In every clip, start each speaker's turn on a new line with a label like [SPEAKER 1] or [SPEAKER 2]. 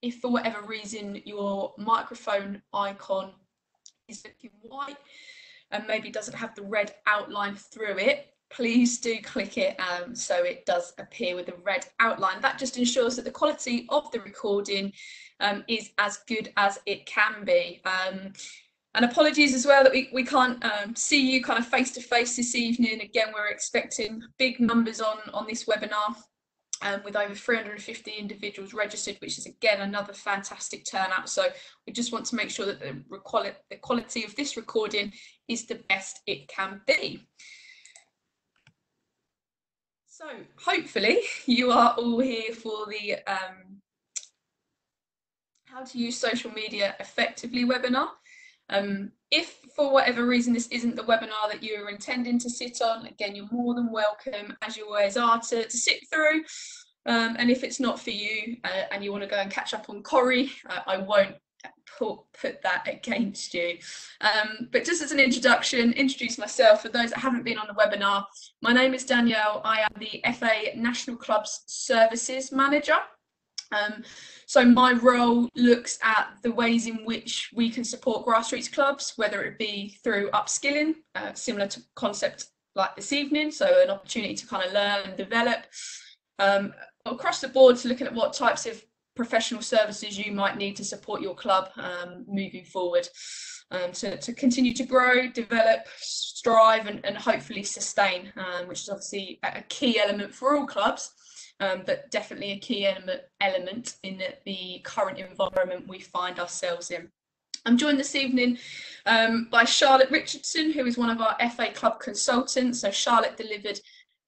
[SPEAKER 1] if for whatever reason your microphone icon is looking white and maybe doesn't have the red outline through it, please do click it so it does appear with a red outline. That just ensures that the quality of the recording is as good as it can be. And apologies as well that we can't see you kind of face to face this evening. Again, we're expecting big numbers on this webinar with over 350 individuals registered, which is again another fantastic turnout. So we just want to make sure that the quality of this recording is the best it can be. So hopefully you are all here for the how to use social media effectively webinar. If for whatever reason this isn't the webinar that you're intending to sit on, again, you're more than welcome, as you always are, to sit through. And if it's not for you and you want to go and catch up on Corrie, I won't put that against you. But just as an introduction, introduce myself for those that haven't been on the webinar. My name is Danielle. I am the FA National Clubs Services Manager. So my role looks at the ways in which we can support grassroots clubs, whether it be through upskilling, similar to concept like this evening, so an opportunity to kind of learn and develop. Across the board, to looking at what types of professional services you might need to support your club moving forward, to continue to grow, develop, strive, and hopefully sustain, which is obviously a key element for all clubs. But definitely a key element in the current environment we find ourselves in. I'm joined this evening by Charlotte Richardson, who is one of our FA Club consultants. So Charlotte delivered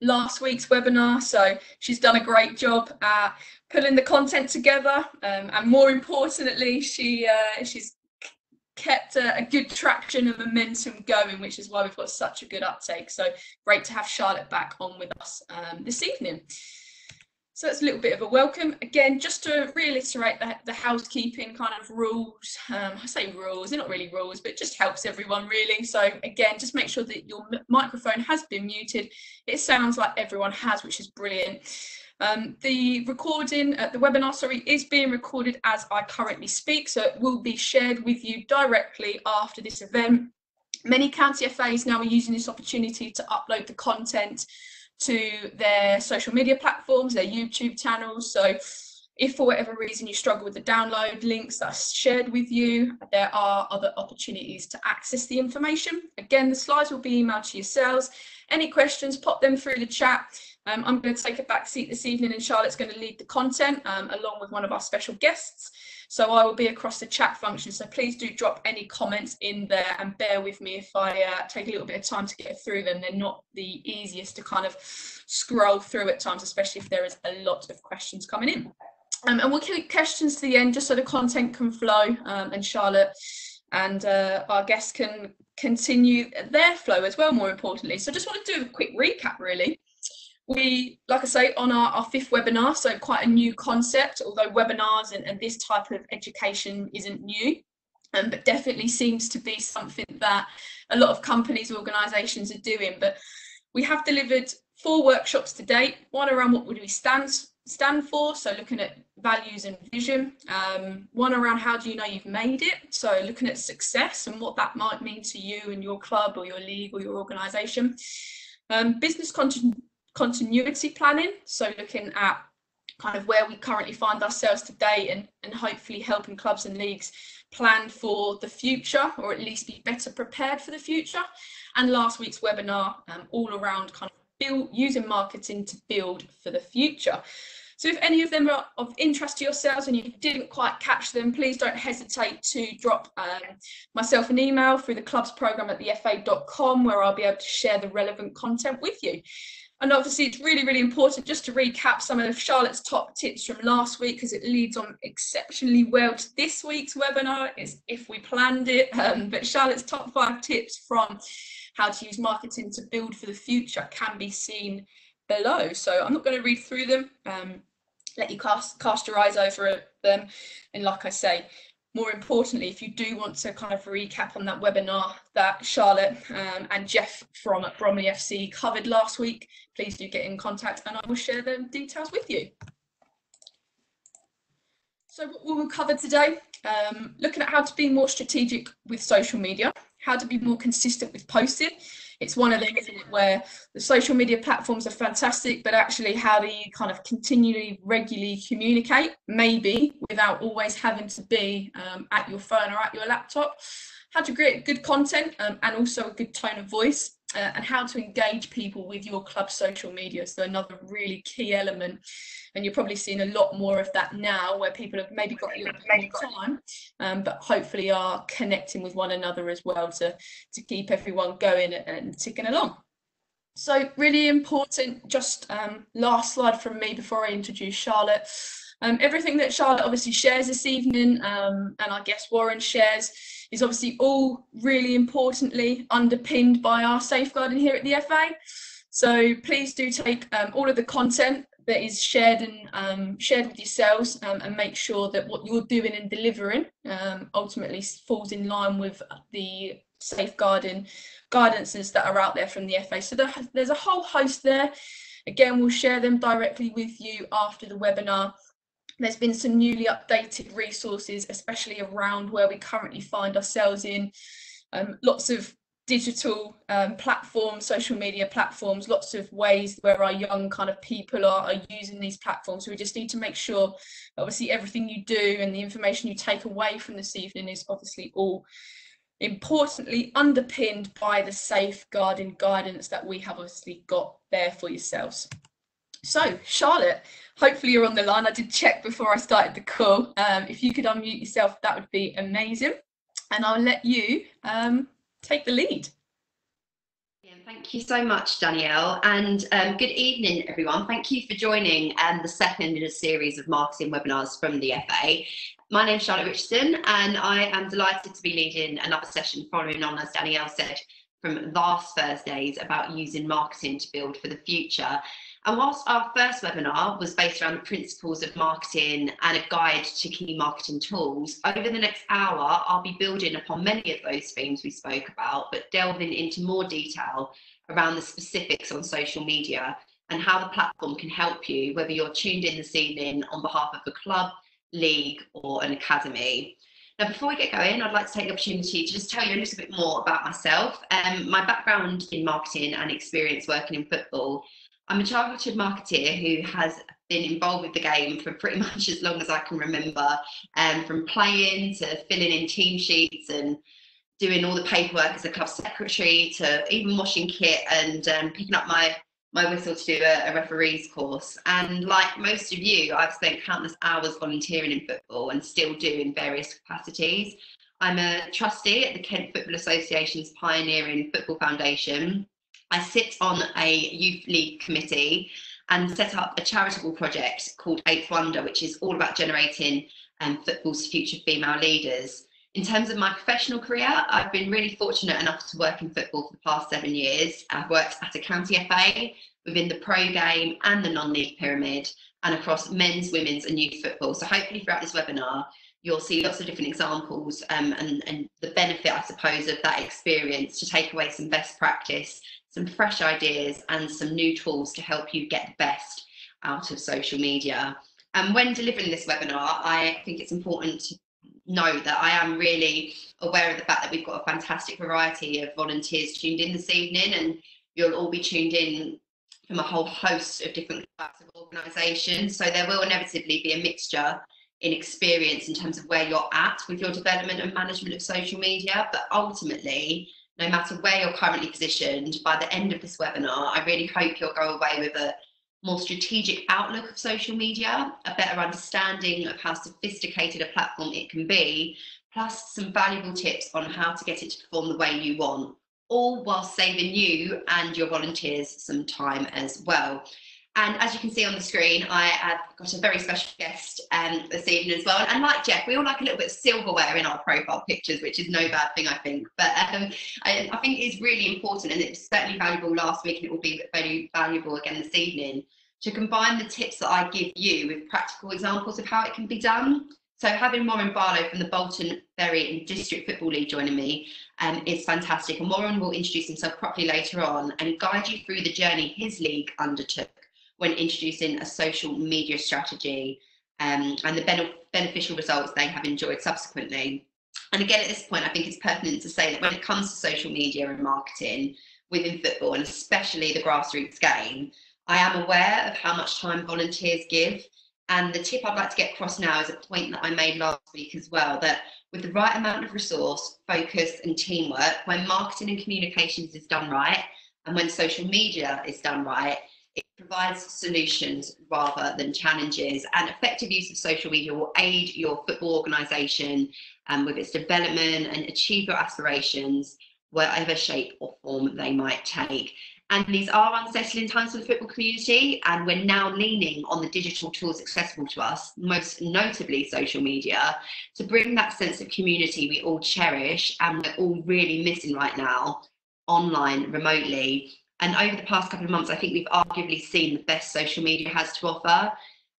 [SPEAKER 1] last week's webinar, so she's done a great job at pulling the content together, and more importantly, she's kept a good traction and momentum going, which is why we've got such a good uptake. So great to have Charlotte back on with us this evening. So that's a little bit of a welcome. Again, just to reiterate the housekeeping kind of rules. I say rules, they're not really rules, but it just helps everyone really. So again, just make sure that your microphone has been muted. It sounds like everyone has, which is brilliant. The recording, the webinar, sorry, is being recorded as I currently speak, so it will be shared with you directly after this event. Many county FAs now are using this opportunity to upload the content to their social media platforms, their YouTube channels. So if for whatever reason you struggle with the download links that's shared with you, there are other opportunities to access the information. Again, the slides will be emailed to yourselves. Any questions, pop them through the chat. I'm going to take a back seat this evening and Charlotte's going to lead the content along with one of our special guests. So I will be across the chat function. So please do drop any comments in there and bear with me if I take a little bit of time to get through them. They're not the easiest to kind of scroll through at times, especially if there is a lot of questions coming in. And we'll keep questions to the end just so the content can flow and Charlotte and our guests can continue their flow as well, more importantly. So I just want to do a quick recap really. We, like I say, on our fifth webinar, so quite a new concept, although webinars and this type of education isn't new, but definitely seems to be something that a lot of companies, organisations are doing. But we have delivered 4 workshops to date, one around what would we stand for, so looking at values and vision, one around how do you know you've made it, so looking at success and what that might mean to you and your club or your league or your organisation, business continuity planning, so looking at kind of where we currently find ourselves today and hopefully helping clubs and leagues plan for the future or at least be better prepared for the future. And last week's webinar all around kind of using marketing to build for the future. So if any of them are of interest to yourselves and you didn't quite catch them, please don't hesitate to drop myself an email through the clubs program at thefa.com where I'll be able to share the relevant content with you. And obviously it's really, really important just to recap some of Charlotte's top tips from last week because it leads on exceptionally well to this week's webinar, is if we planned it. But Charlotte's top 5 tips from how to use marketing to build for the future can be seen below. So I'm not going to read through them, let you cast your eyes over them. And like I say, more importantly, if you do want to kind of recap on that webinar that Charlotte and Jeff from Bromley FC covered last week, please do get in contact and I will share the details with you. So what we will cover today, looking at how to be more strategic with social media, how to be more consistent with posting. It's one of them, isn't it, where the social media platforms are fantastic, but actually how do you kind of continually, regularly communicate, maybe without always having to be at your phone or at your laptop, how to create good content and also a good tone of voice. And how to engage people with your club social media. So another really key element, and you're probably seeing a lot more of that now, where people have maybe got a little bit more time, but hopefully are connecting with one another as well to keep everyone going and ticking along. So really important, just last slide from me before I introduce Charlotte. Everything that Charlotte obviously shares this evening, and I guess Warren shares, is obviously all really importantly underpinned by our safeguarding here at the FA. So please do take all of the content that is shared and shared with yourselves and make sure that what you're doing and delivering ultimately falls in line with the safeguarding guidances that are out there from the FA. So there's a whole host there. Again, we'll share them directly with you after the webinar. There's been some newly updated resources, especially around where we currently find ourselves in. Lots of digital platforms, social media platforms, lots of ways where our young kind of people are using these platforms. So we just need to make sure, obviously, everything you do and the information you take away from this evening is obviously all importantly underpinned by the safeguarding guidance that we have obviously got there for yourselves. So, Charlotte, hopefully you're on the line. I did check before I started the call. If you could unmute yourself, that would be amazing. And I'll let you take the lead.
[SPEAKER 2] Thank you so much, Danielle, and good evening, everyone. Thank you for joining the second in a series of marketing webinars from the FA. My name's Charlotte Richardson, and I am delighted to be leading another session following on, as Danielle said, from last Thursdays about using marketing to build for the future. And whilst our first webinar was based around the principles of marketing and a guide to key marketing tools, over the next hour, I'll be building upon many of those themes we spoke about, but delving into more detail around the specifics on social media and how the platform can help you, whether you're tuned in this evening on behalf of a club, league, or an academy. Now, before we get going, I'd like to take the opportunity to just tell you a little bit more about myself. My background in marketing and experience working in football. I'm a childhood marketeer who has been involved with the game for pretty much as long as I can remember, from playing to filling in team sheets and doing all the paperwork as a club secretary to even washing kit and picking up my whistle to do a referee's course. And like most of you, I've spent countless hours volunteering in football and still do in various capacities. I'm a trustee at the Kent Football Association's Pioneering Football Foundation. I sit on a youth league committee and set up a charitable project called Eighth Wonder, which is all about generating football's future female leaders. In terms of my professional career, I've been really fortunate enough to work in football for the past 7 years. I've worked at a county FA, within the pro game and the non-league pyramid, and across men's, women's and youth football. So hopefully throughout this webinar, you'll see lots of different examples and the benefit, I suppose, of that experience to take away some best practice, some fresh ideas and some new tools to help you get the best out of social media. And when delivering this webinar, I think it's important to note that I am really aware of the fact that we've got a fantastic variety of volunteers tuned in this evening, and you'll all be tuned in from a whole host of different types of organisations. So there will inevitably be a mixture in experience in terms of where you're at with your development and management of social media, but ultimately, no matter where you're currently positioned, by the end of this webinar, I really hope you'll go away with a more strategic outlook of social media, a better understanding of how sophisticated a platform it can be, plus some valuable tips on how to get it to perform the way you want, all while saving you and your volunteers some time as well. And as you can see on the screen, I have got a very special guest this evening as well. And like Jeff, we all like a little bit of silverware in our profile pictures, which is no bad thing, I think. But I think it's really important, and it was certainly valuable last week, and it will be very valuable again this evening, to combine the tips that I give you with practical examples of how it can be done. So having Warren Barlow from the Bolton, Bury and District Football League joining me is fantastic. And Warren will introduce himself properly later on and guide you through the journey his league undertook when introducing a social media strategy. and the beneficial results they have enjoyed subsequently. And again, at this point, I think it's pertinent to say that when it comes to social media and marketing within football, and especially the grassroots game, I am aware of how much time volunteers give. And the tip I'd like to get across now is a point that I made last week as well, that with the right amount of resource, focus and teamwork, when marketing and communications is done right, and when social media is done right, it provides solutions rather than challenges. And effective use of social media will aid your football organisation with its development and achieve your aspirations, whatever shape or form they might take. And these are unsettling times for the football community, and we're now leaning on the digital tools accessible to us, most notably social media, to bring that sense of community we all cherish and we're all really missing right now, online, remotely. And over the past couple of months, I think we've arguably seen the best social media has to offer.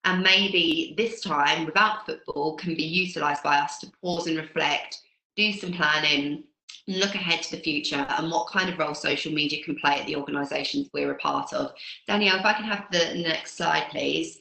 [SPEAKER 2] And maybe this time, without football, can be utilised by us to pause and reflect, do some planning, look ahead to the future and what kind of role social media can play at the organisations we're a part of. Danielle, if I can have the next slide, please.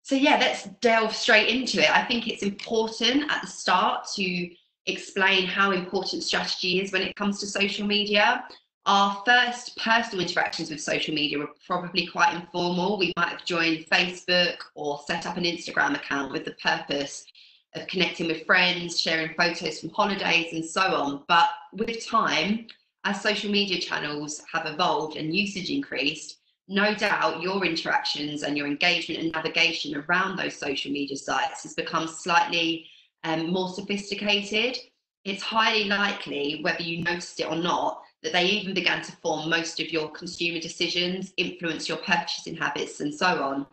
[SPEAKER 2] So yeah, let's delve straight into it. I think it's important at the start to explain how important strategy is when it comes to social media. Our first personal interactions with social media were probably quite informal. We might have joined Facebook or set up an Instagram account with the purpose of connecting with friends, sharing photos from holidays and so on. But with time, as social media channels have evolved and usage increased, no doubt your interactions and your engagement and navigation around those social media sites has become slightly more sophisticated. It's highly likely, whether you noticed it or not, that they even began to form most of your consumer decisions, influence your purchasing habits and so on.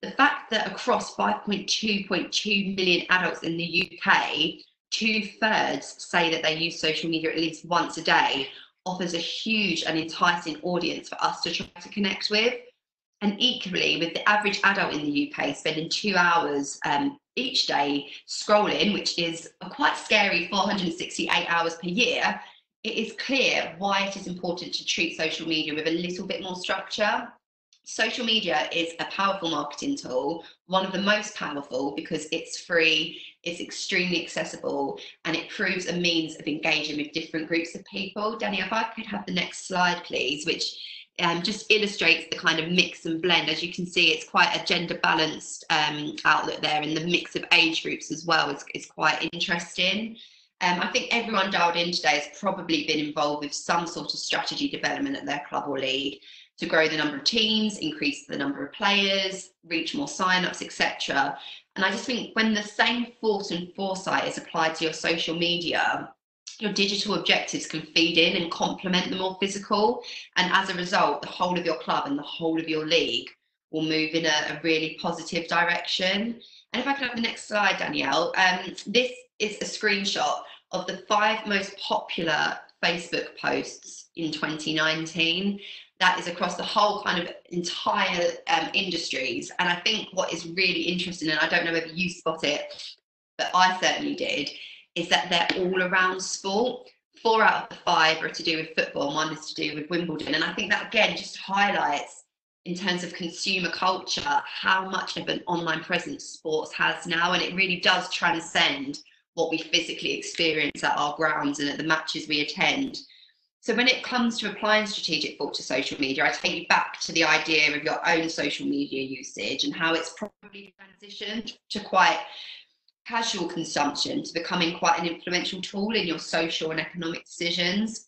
[SPEAKER 2] The fact that across 5.2 million adults in the UK, 2/3 say that they use social media at least once a day offers a huge and enticing audience for us to try to connect with. And equally, with the average adult in the UK spending 2 hours each day scrolling, which is a quite scary 468 hours per year, it is clear why it is important to treat social media with a little bit more structure. Social media is a powerful marketing tool, one of the most powerful because it's free, it's extremely accessible, and it proves a means of engaging with different groups of people. Danny, if I could have the next slide, please, which just illustrates the kind of mix and blend. As you can see, it's quite a gender balanced outlet there, and the mix of age groups as well is quite interesting. I think everyone dialed in today has probably been involved with some sort of strategy development at their club or league to grow the number of teams, increase the number of players, reach more sign-ups, etc. And I just think when the same thought and foresight is applied to your social media, your digital objectives can feed in and complement the more physical. And as a result, the whole of your club and the whole of your league will move in a really positive direction. And if I could have the next slide, Danielle, this is a screenshot of the 5 most popular Facebook posts in 2019. That is across the whole kind of entire industries. And I think what is really interesting, and I don't know whether you spot it, but I certainly did, is that they're all around sport. 4 out of the 5 are to do with football and 1 is to do with Wimbledon. And I think that again just highlights, in terms of consumer culture, how much of an online presence sports has now. And it really does transcend what we physically experience at our grounds and at the matches we attend. So when it comes to applying strategic thought to social media, I take you back to the idea of your own social media usage and how it's probably transitioned to quite casual consumption to becoming quite an influential tool in your social and economic decisions.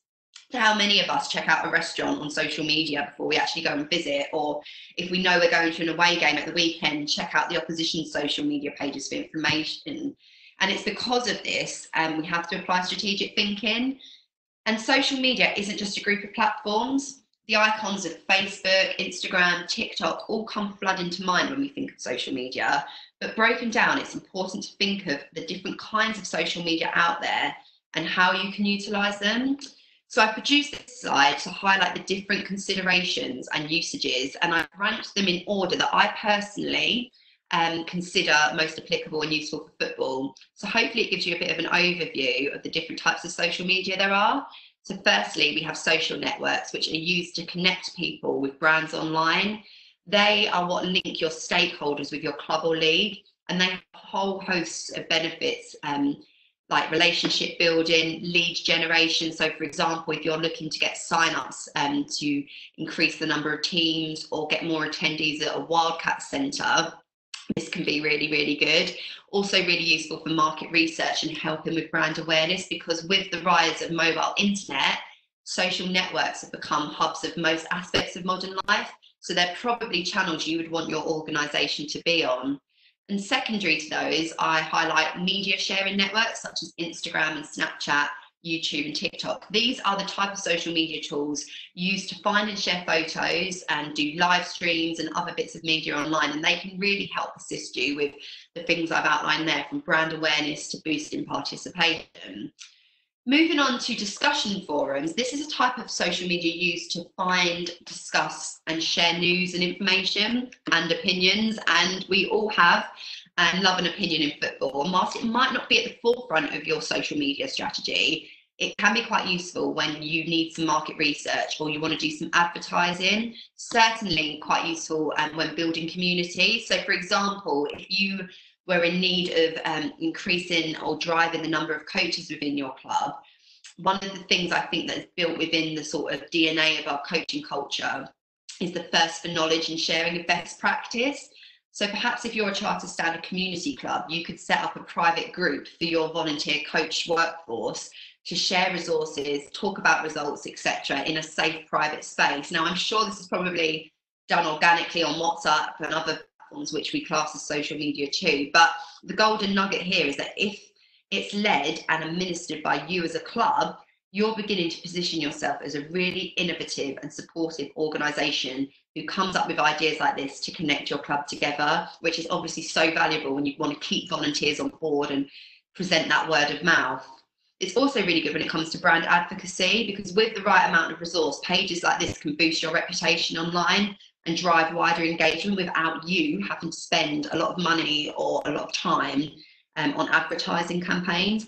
[SPEAKER 2] How many of us check out a restaurant on social media before we actually go and visit, or if we know we're going to an away game at the weekend, check out the opposition's social media pages for information. And it's because of this we have to apply strategic thinking. And social media isn't just a group of platforms. The icons of Facebook, Instagram, TikTok all come flooding to mind when we think of social media. But broken down, it's important to think of the different kinds of social media out there and how you can utilize them. So I produced this slide to highlight the different considerations and usages, and I ranked them in order that I personally consider most applicable and useful for football. So hopefully it gives you a bit of an overview of the different types of social media there are. So firstly, we have social networks, which are used to connect people with brands online. They are what link your stakeholders with your club or league. and they have a whole host of benefits, like relationship building, lead generation. So for example, if you're looking to get sign-ups to increase the number of teams or get more attendees at a Wildcat Centre, this can be really, really good. Also really useful for market research and helping with brand awareness, because with the rise of mobile internet, social networks have become hubs of most aspects of modern life. So they're probably channels you would want your organisation to be on. And secondary to those, I highlight media sharing networks such as Instagram and Snapchat, YouTube and TikTok. These are the type of social media tools used to find and share photos and do live streams and other bits of media online, and they can really help assist you with the things I've outlined there, from brand awareness to boosting participation. Moving on to discussion forums, this is a type of social media used to find, discuss and share news and information and opinions, and we all have and love an opinion in football. And whilst it might not be at the forefront of your social media strategy, it can be quite useful when you need some market research or you want to do some advertising. Certainly quite useful when building community. So for example, if you were in need of increasing or driving the number of coaches within your club, one of the things I think that is built within the sort of DNA of our coaching culture is the thirst for knowledge and sharing of best practice. So perhaps if you're a Charter Standard community club, you could set up a private group for your volunteer coach workforce to share resources, talk about results, etc., in a safe private space. Now, I'm sure this is probably done organically on WhatsApp and other platforms which we class as social media too, but the golden nugget here is that if it's led and administered by you as a club, you're beginning to position yourself as a really innovative and supportive organisation who comes up with ideas like this to connect your club together, which is obviously so valuable when you want to keep volunteers on board and present that word of mouth. It's also really good when it comes to brand advocacy, because with the right amount of resource, pages like this can boost your reputation online and drive wider engagement without you having to spend a lot of money or a lot of time on advertising campaigns.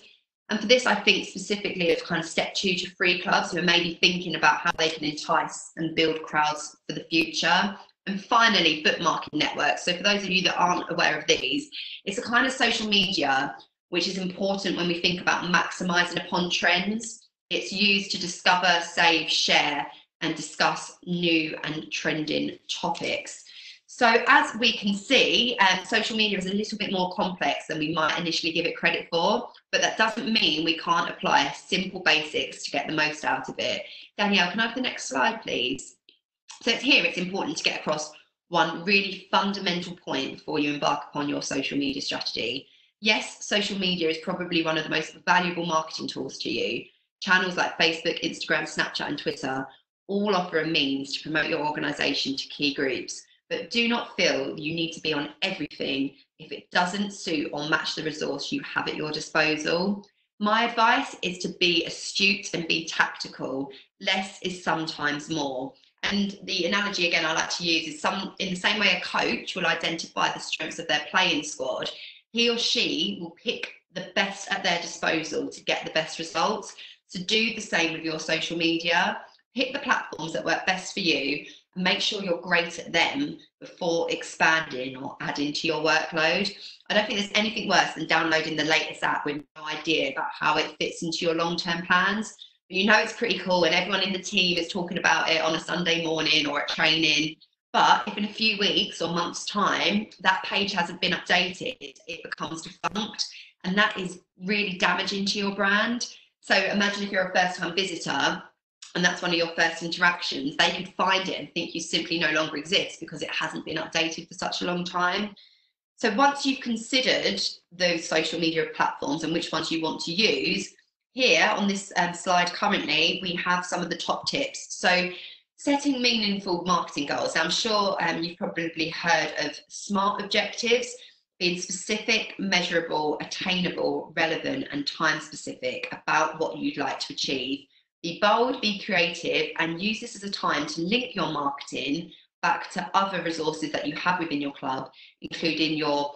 [SPEAKER 2] And for this, I think specifically of kind of step 2 to 3 clubs who are maybe thinking about how they can entice and build crowds for the future. And finally, bookmarking networks. So for those of you that aren't aware of these, it's a kind of social media which is important when we think about maximising upon trends. It's used to discover, save, share, and discuss new and trending topics. So as we can see, social media is a little bit more complex than we might initially give it credit for, but that doesn't mean we can't apply simple basics to get the most out of it. Danielle, can I have the next slide, please? So it's important to get across one really fundamental point before you embark upon your social media strategy. Yes, social media is probably one of the most valuable marketing tools to you. Channels like Facebook, Instagram, Snapchat, and Twitter all offer a means to promote your organisation to key groups. But do not feel you need to be on everything if it doesn't suit or match the resource you have at your disposal. My advice is to be astute and be tactical. Less is sometimes more. And the analogy again I like to use is in the same way a coach will identify the strengths of their playing squad, he or she will pick the best at their disposal to get the best results. So do the same with your social media. Pick the platforms that work best for you and make sure you're great at them before expanding or adding to your workload. I don't think there's anything worse than downloading the latest app with no idea about how it fits into your long-term plans. But you know it's pretty cool and everyone in the team is talking about it on a Sunday morning or at training. But if in a few weeks or months' time that page hasn't been updated, it becomes defunct, and that is really damaging to your brand. So imagine if you're a first-time visitor and that's one of your first interactions, they could find it and think you simply no longer exist because it hasn't been updated for such a long time. So once you've considered those social media platforms and which ones you want to use, here on this slide currently, we have some of the top tips. So setting meaningful marketing goals. Now, I'm sure you've probably heard of SMART objectives, being specific, measurable, attainable, relevant, and time specific about what you'd like to achieve. Be bold, be creative, and use this as a time to link your marketing back to other resources that you have within your club, including your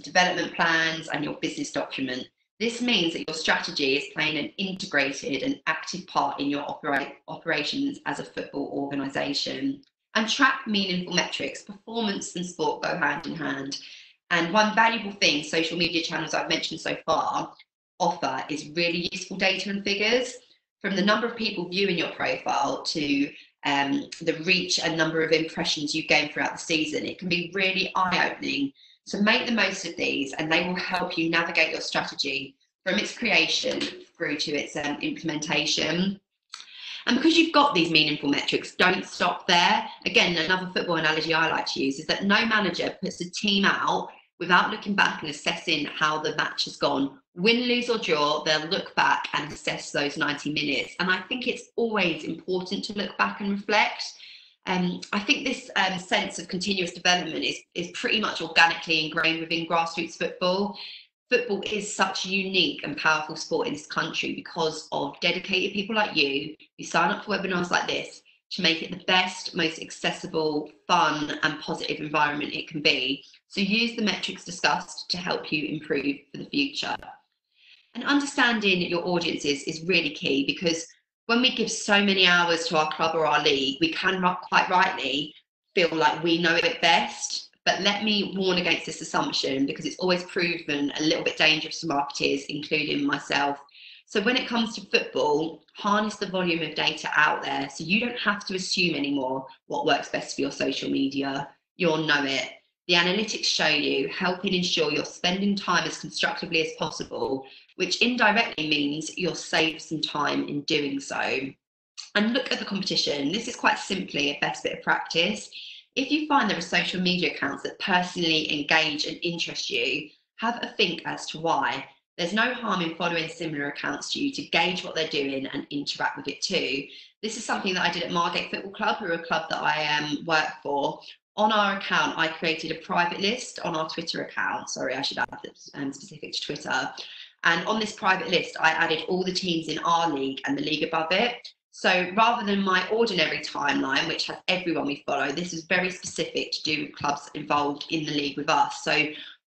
[SPEAKER 2] development plans and your business document. This means that your strategy is playing an integrated and active part in your operations as a football organisation. And track meaningful metrics. Performance and sport go hand in hand. And one valuable thing social media channels I've mentioned so far offer is really useful data and figures, from the number of people viewing your profile to the reach and number of impressions you gain throughout the season. It can be really eye-opening. So make the most of these, and they will help you navigate your strategy from its creation through to its implementation. And because you've got these meaningful metrics, don't stop there. Again, another football analogy I like to use is that no manager puts a team out without looking back and assessing how the match has gone. Win, lose or draw, they'll look back and assess those 90 minutes. And I think it's always important to look back and reflect. I think this sense of continuous development is pretty much organically ingrained within grassroots football. Football is such a unique and powerful sport in this country because of dedicated people like you who sign up for webinars like this to make it the best, most accessible, fun and positive environment it can be. So use the metrics discussed to help you improve for the future. And understanding your audiences is really key, because when we give so many hours to our club or our league, we can quite rightly feel like we know it best. But let me warn against this assumption, because it's always proven a little bit dangerous to marketers, including myself. So when it comes to football, harness the volume of data out there so you don't have to assume anymore what works best for your social media. You'll know it. The analytics show you, helping ensure you're spending time as constructively as possible, which indirectly means you'll save some time in doing so. And look at the competition. This is quite simply a best bit of practice. If you find there are social media accounts that personally engage and interest you, have a think as to why. There's no harm in following similar accounts to you to gauge what they're doing and interact with it too. This is something that I did at Margate Football Club, who are a club that I work for. On our account, I created a private list on our Twitter account. Sorry, I should add this specific to Twitter. And on this private list, I added all the teams in our league and the league above it. So rather than my ordinary timeline, which has everyone we follow, this is very specific to do with clubs involved in the league with us. So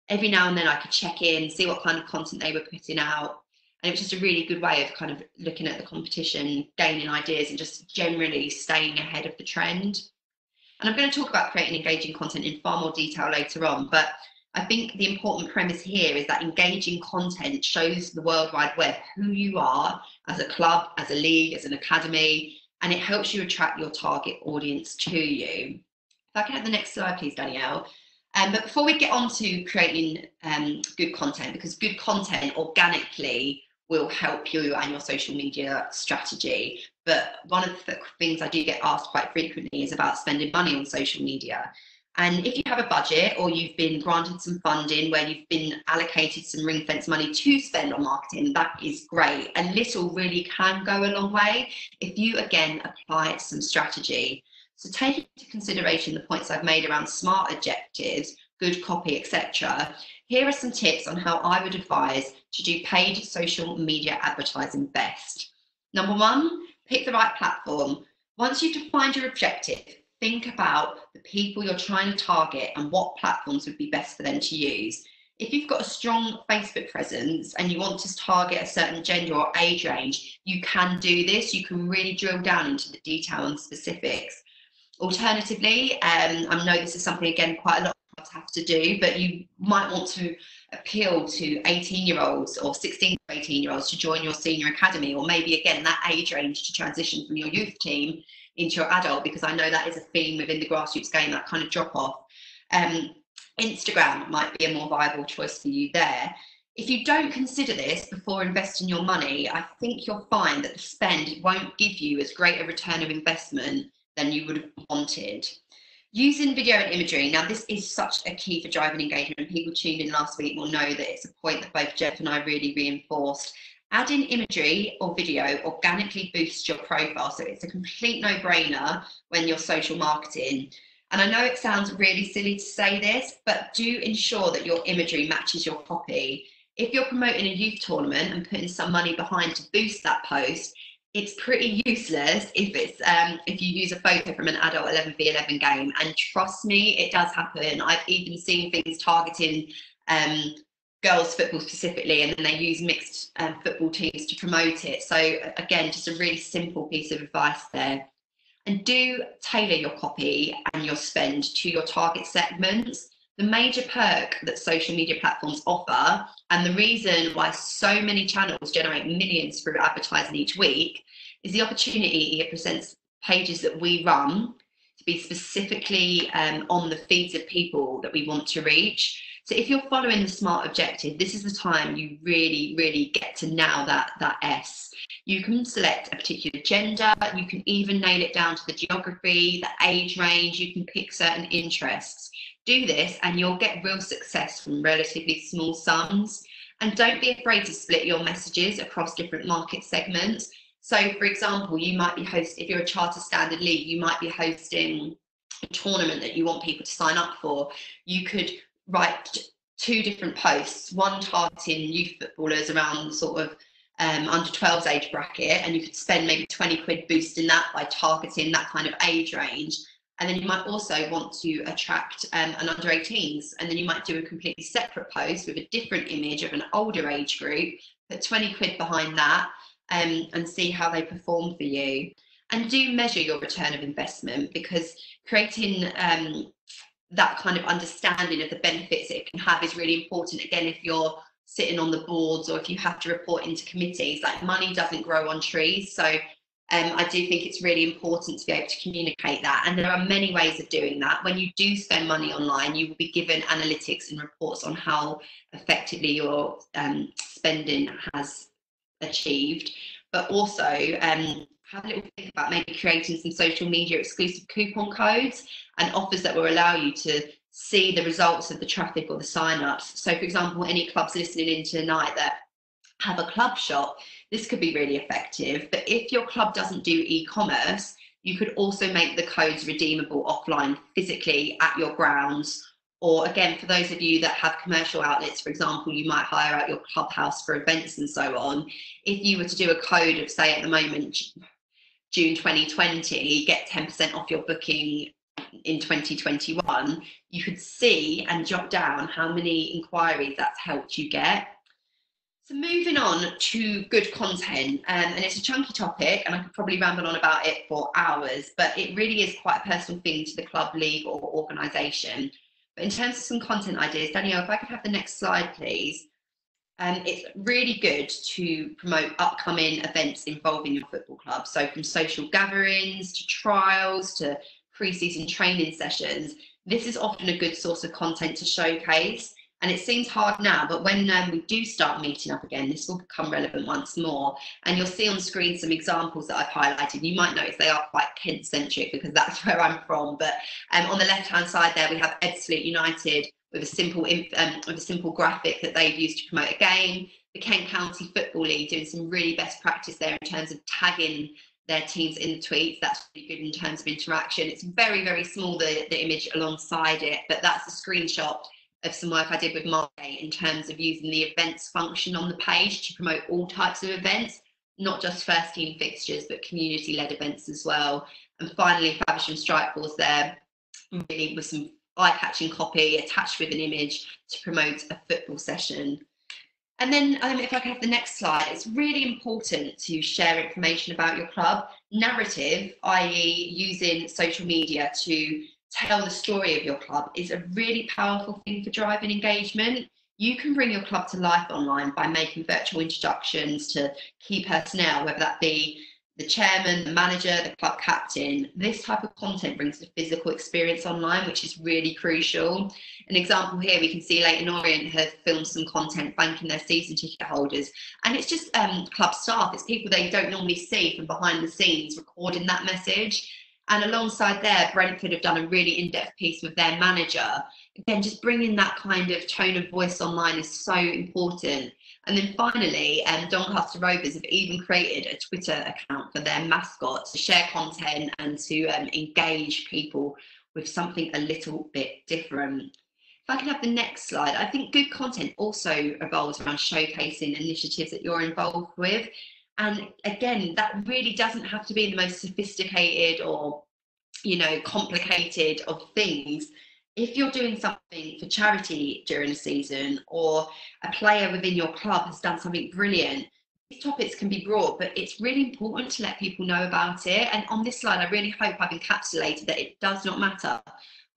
[SPEAKER 2] every now and then I could check in, see what kind of content they were putting out. And it was just a really good way of kind of looking at the competition, gaining ideas and just generally staying ahead of the trend. And I'm going to talk about creating engaging content in far more detail later on, but I think the important premise here is that engaging content shows the World Wide Web who you are as a club, as a league, as an academy, and it helps you attract your target audience to you. If I can have the next slide, please, Danielle. But before we get on to creating good content, because good content organically will help you and your social media strategy. But one of the things I do get asked quite frequently is about spending money on social media. And if you have a budget or you've been granted some funding where you've been allocated some ring-fence money to spend on marketing, that is great. And little really can go a long way if you, again, apply some strategy. So take into consideration the points I've made around smart objectives, good copy, etc. Here are some tips on how I would advise to do paid social media advertising best. Number one, pick the right platform. Once you've defined your objective, think about the people you're trying to target and what platforms would be best for them to use. If you've got a strong Facebook presence and you want to target a certain gender or age range, you can do this. You can really drill down into the detail and specifics. Alternatively, I know this is something, again, quite a lot of clubs have to do, but you might want to appeal to 18-year-olds or 16 to 18-year-olds to join your senior academy, or maybe, again, that age range to transition from your youth team into your adult, because I know that is a theme within the grassroots game, that kind of drop off. Instagram might be a more viable choice for you there. If you don't consider this before investing your money, I think you'll find that the spend won't give you as great a return of investment than you would have wanted. Using video and imagery, now this is such a key for driving engagement. People tuned in last week will know that it's a point that both Jeff and I really reinforced. Adding imagery or video organically boosts your profile, so it's a complete no-brainer when you're social marketing. And I know it sounds really silly to say this, but do ensure that your imagery matches your copy. If you're promoting a youth tournament and putting some money behind to boost that post, it's pretty useless if you use a photo from an adult 11v11 game. And trust me, it does happen. I've even seen things targeting girls football specifically, and then they use mixed football teams to promote it. So again, just a really simple piece of advice there. And do tailor your copy and your spend to your target segments. The major perk that social media platforms offer, and the reason why so many channels generate millions through advertising each week, is the opportunity it presents pages that we run to be specifically on the feeds of people that we want to reach. So if you're following the SMART objective, this is the time you really get to nail that S. You can select a particular gender, you can even nail it down to the geography, the age range, you can pick certain interests. Do this and you'll get real success from relatively small sums. And don't be afraid to split your messages across different market segments. So for example, you might be if you're a Charter Standard League, you might be hosting a tournament that you want people to sign up for. You could write 2 different posts, one targeting youth footballers around the sort of under 12s age bracket, and you could spend maybe 20 quid boosting that by targeting that kind of age range. And then you might also want to attract an under 18s, and then you might do a completely separate post with a different image of an older age group, put 20 quid behind that, and see how they perform for you. And do measure your return of investment, because creating that kind of understanding of the benefits it can have is really important. Again, if you're sitting on the boards or if you have to report into committees, like, money doesn't grow on trees. So I do think it's really important to be able to communicate that. And there are many ways of doing that. When you do spend money online, you will be given analytics and reports on how effectively your spending has achieved. But also have a little think about maybe creating some social media exclusive coupon codes and offers that will allow you to see the results of the traffic or the sign-ups. So for example, any clubs listening in tonight that have a club shop, this could be really effective. But if your club doesn't do e-commerce, you could also make the codes redeemable offline physically at your grounds. Or again, for those of you that have commercial outlets, for example, you might hire out your clubhouse for events and so on. If you were to do a code of, say at the moment, June 2020, get 10% off your booking in 2021, you could see and jot down how many inquiries that's helped you get. So moving on to good content, and it's a chunky topic and I could probably ramble on about it for hours, but it really is quite a personal thing to the club, league or organisation. But in terms of some content ideas, Danielle, if I could have the next slide, please. It's really good to promote upcoming events involving your football club. So from social gatherings to trials to pre-season training sessions, this is often a good source of content to showcase. And it seems hard now, but when we do start meeting up again, this will become relevant once more. And you'll see on screen some examples that I've highlighted. You might notice they are quite Kent-centric because that's where I'm from. But on the left-hand side there, we have Ebbsfleet United with a simple graphic that they've used to promote a game. The Kent County Football League doing some really best practice there in terms of tagging their teams in the tweets. That's really good in terms of interaction. It's very small, the image alongside it, but that's a screenshot of some work I did with Margate in terms of using the events function on the page to promote all types of events, not just first team fixtures, but community-led events as well. And finally, Faversham Strikeforce there, really with some eye-catching copy attached with an image to promote a football session. And then if I can have the next slide, it's really important to share information about your club. Narrative, i.e. using social media to tell the story of your club, is a really powerful thing for driving engagement. You can bring your club to life online by making virtual introductions to key personnel, whether that be the chairman, the manager, the club captain. This type of content brings the physical experience online, which is really crucial. An example here, we can see Leyton Orient have filmed some content thanking their season ticket holders. And it's just club staff, it's people they don't normally see from behind the scenes recording that message. And alongside there, Brentford have done a really in-depth piece with their manager. Again, just bringing that kind of tone of voice online is so important. And then finally, Doncaster Rovers have even created a Twitter account for their mascot to share content and to engage people with something a little bit different. If I can have the next slide, I think good content also revolves around showcasing initiatives that you're involved with. And again, that really doesn't have to be the most sophisticated or, complicated of things. If you're doing something for charity during a season, or a player within your club has done something brilliant, these topics can be broad, but it's really important to let people know about it. And on this slide, I really hope I've encapsulated that it does not matter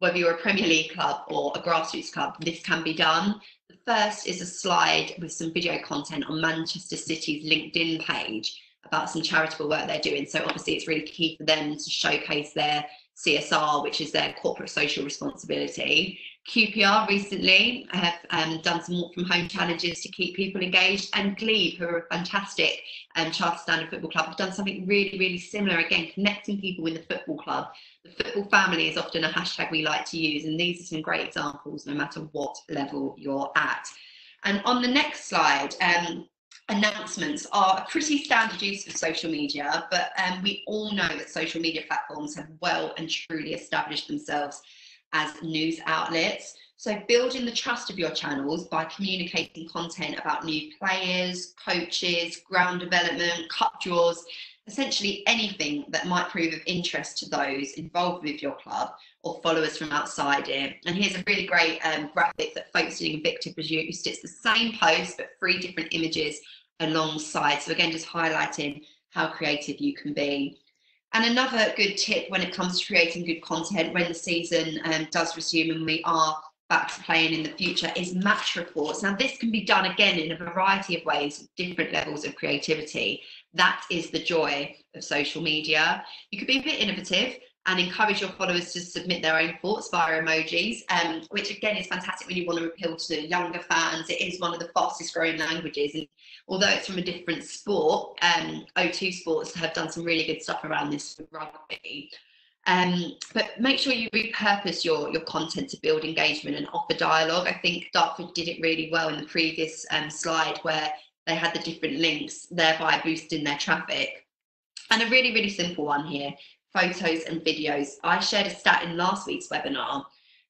[SPEAKER 2] whether you're a Premier League club or a grassroots club, this can be done. The first is a slide with some video content on Manchester City's LinkedIn page about some charitable work they're doing. So obviously it's really key for them to showcase their CSR, which is their corporate social responsibility. QPR recently have done some walk from home challenges to keep people engaged, and Glebe, who are a fantastic charter standard football club, have done something really, really similar, again, connecting people in the football club. The football family is often a hashtag we like to use, and these are some great examples no matter what level you're at. And on the next slide, announcements are a pretty standard use of social media, but we all know that social media platforms have well and truly established themselves as news outlets. So building the trust of your channels by communicating content about new players, coaches, ground development, cup draws, essentially anything that might prove of interest to those involved with your club or followers from outside it. And here's a really great graphic that Focusing Invicta produced. It's the same post, but 3 different images alongside. So again, just highlighting how creative you can be. And another good tip when it comes to creating good content when the season does resume and we are back to playing in the future is match reports. Now this can be done again in a variety of ways with different levels of creativity. That is the joy of social media. You could be a bit innovative and encourage your followers to submit their own thoughts via emojis, which again is fantastic when you want to appeal to younger fans. It is one of the fastest growing languages, and although it's from a different sport, O2 Sports have done some really good stuff around this with rugby. But make sure you repurpose your content to build engagement and offer dialogue. I think Dartford did it really well in the previous slide where they had the different links, thereby boosting their traffic. And a really, really simple one here, photos and videos. I shared a stat in last week's webinar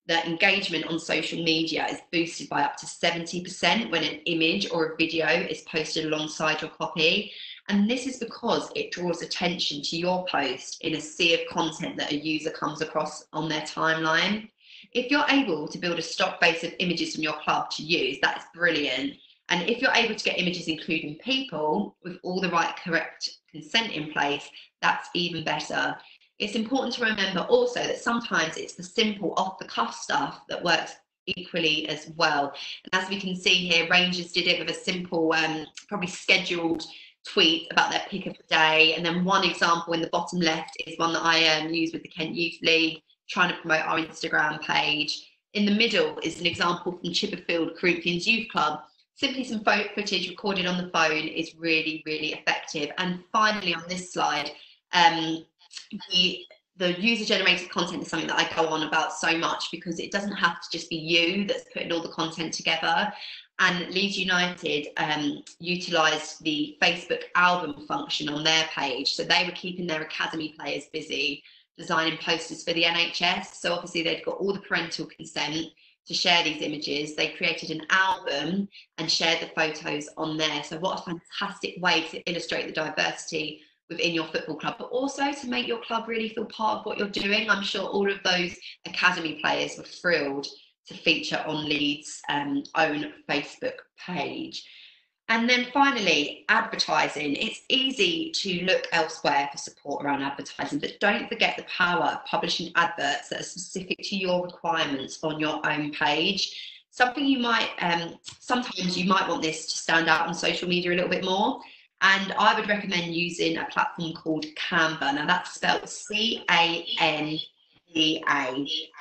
[SPEAKER 2] that engagement on social media is boosted by up to 70% when an image or a video is posted alongside your copy. And this is because it draws attention to your post in a sea of content that a user comes across on their timeline. If you're able to build a stock base of images from your club to use, that's brilliant. And if you're able to get images including people with all the right correct consent in place, that's even better. It's important to remember also that sometimes it's the simple off-the-cuff stuff that works equally as well. And as we can see here, Rangers did it with a simple, probably scheduled tweet about their pick of the day. And then one example in the bottom left is one that I use with the Kent Youth League, trying to promote our Instagram page. In the middle is an example from Chipperfield Corinthians Youth Club. Simply some footage recorded on the phone is really, really effective. And finally on this slide, the user-generated content is something that I go on about so much because it doesn't have to just be you that's putting all the content together. And Leeds United utilised the Facebook album function on their page. So they were keeping their academy players busy designing posters for the NHS. So obviously they've got all the parental consent to share these images. They created an album and shared the photos on there. So what a fantastic way to illustrate the diversity within your football club, but also to make your club really feel part of what you're doing. I'm sure all of those academy players were thrilled to feature on Leeds' own Facebook page. And then finally, advertising. It's easy to look elsewhere for support around advertising, but don't forget the power of publishing adverts that are specific to your requirements on your own page. Something you might, sometimes you might want this to stand out on social media a little bit more. And I would recommend using a platform called Canva. Now that's spelled C-A-N-V-A.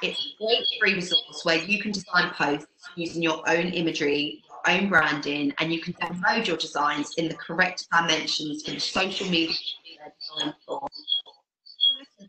[SPEAKER 2] It's a great free resource where you can design posts using your own imagery, your own branding, and you can download your designs in the correct dimensions for the social media design for.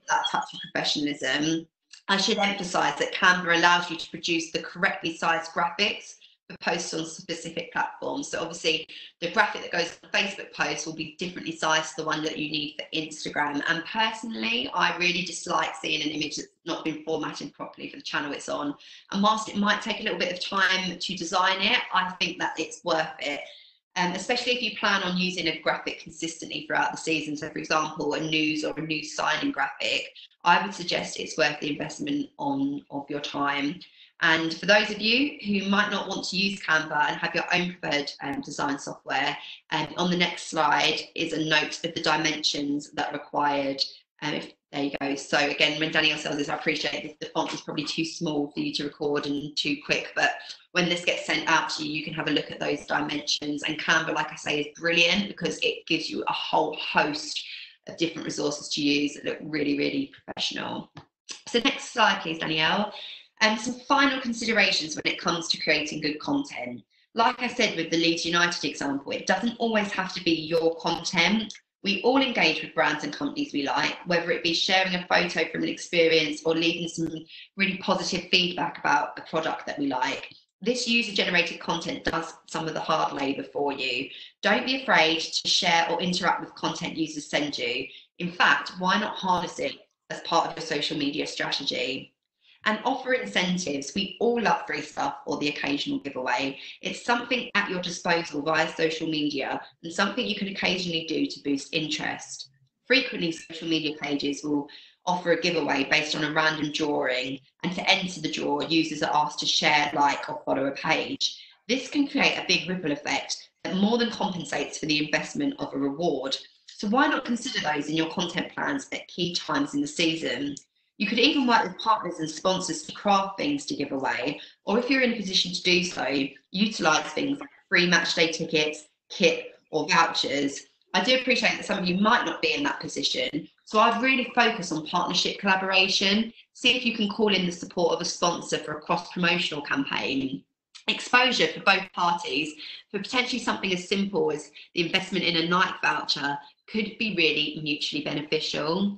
[SPEAKER 2] That touch of professionalism. I should emphasize that Canva allows you to produce the correctly sized graphics for posts on specific platforms. So obviously the graphic that goes on a Facebook post will be differently sized to the one that you need for Instagram. And personally, I really dislike seeing an image that's not been formatted properly for the channel it's on. And whilst it might take a little bit of time to design it, I think that it's worth it. Especially if you plan on using a graphic consistently throughout the season. So for example, a news or a news signing graphic, I would suggest it's worth the investment of your time. And for those of you who might not want to use Canva and have your own preferred design software, on the next slide is a note of the dimensions that are required. If There you go. So again, when Danielle says this, I appreciate the font is probably too small for you to record and too quick, but when this gets sent out to you, you can have a look at those dimensions. And Canva, like I say, is brilliant because it gives you a whole host of different resources to use that look really, really professional. So next slide, please, Danielle. Some final considerations when it comes to creating good content. Like I said with the Leeds United example, it doesn't always have to be your content. We all engage with brands and companies we like, whether it be sharing a photo from an experience or leaving some really positive feedback about a product that we like. This user-generated content does some of the hard labor for you. Don't be afraid to share or interact with content users send you. In fact, why not harness it as part of your social media strategy? And offer incentives. We all love free stuff or the occasional giveaway. It's something at your disposal via social media and something you can occasionally do to boost interest. Frequently, social media pages will offer a giveaway based on a random drawing, and to enter the draw, users are asked to share, like, or follow a page. This can create a big ripple effect that more than compensates for the investment of a reward. So why not consider those in your content plans at key times in the season? You could even work with partners and sponsors to craft things to give away, or if you're in a position to do so, utilise things like free match day tickets, kit, or vouchers. I do appreciate that some of you might not be in that position, so I'd really focus on partnership collaboration. See if you can call in the support of a sponsor for a cross-promotional campaign. Exposure for both parties for potentially something as simple as the investment in a night voucher could be really mutually beneficial.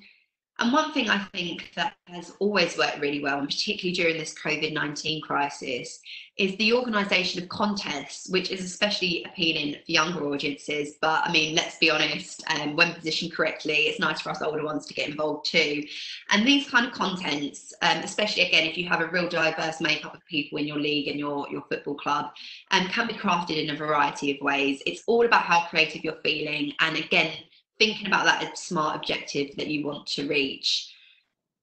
[SPEAKER 2] And one thing I think that has always worked really well, and particularly during this COVID-19 crisis, is the organisation of contests, which is especially appealing for younger audiences. But I mean, let's be honest, when positioned correctly, it's nice for us older ones to get involved too. And these kind of contents, especially again, if you have a real diverse makeup of people in your league and your football club, can be crafted in a variety of ways. It's all about how creative you're feeling. And again, thinking about that smart objective that you want to reach.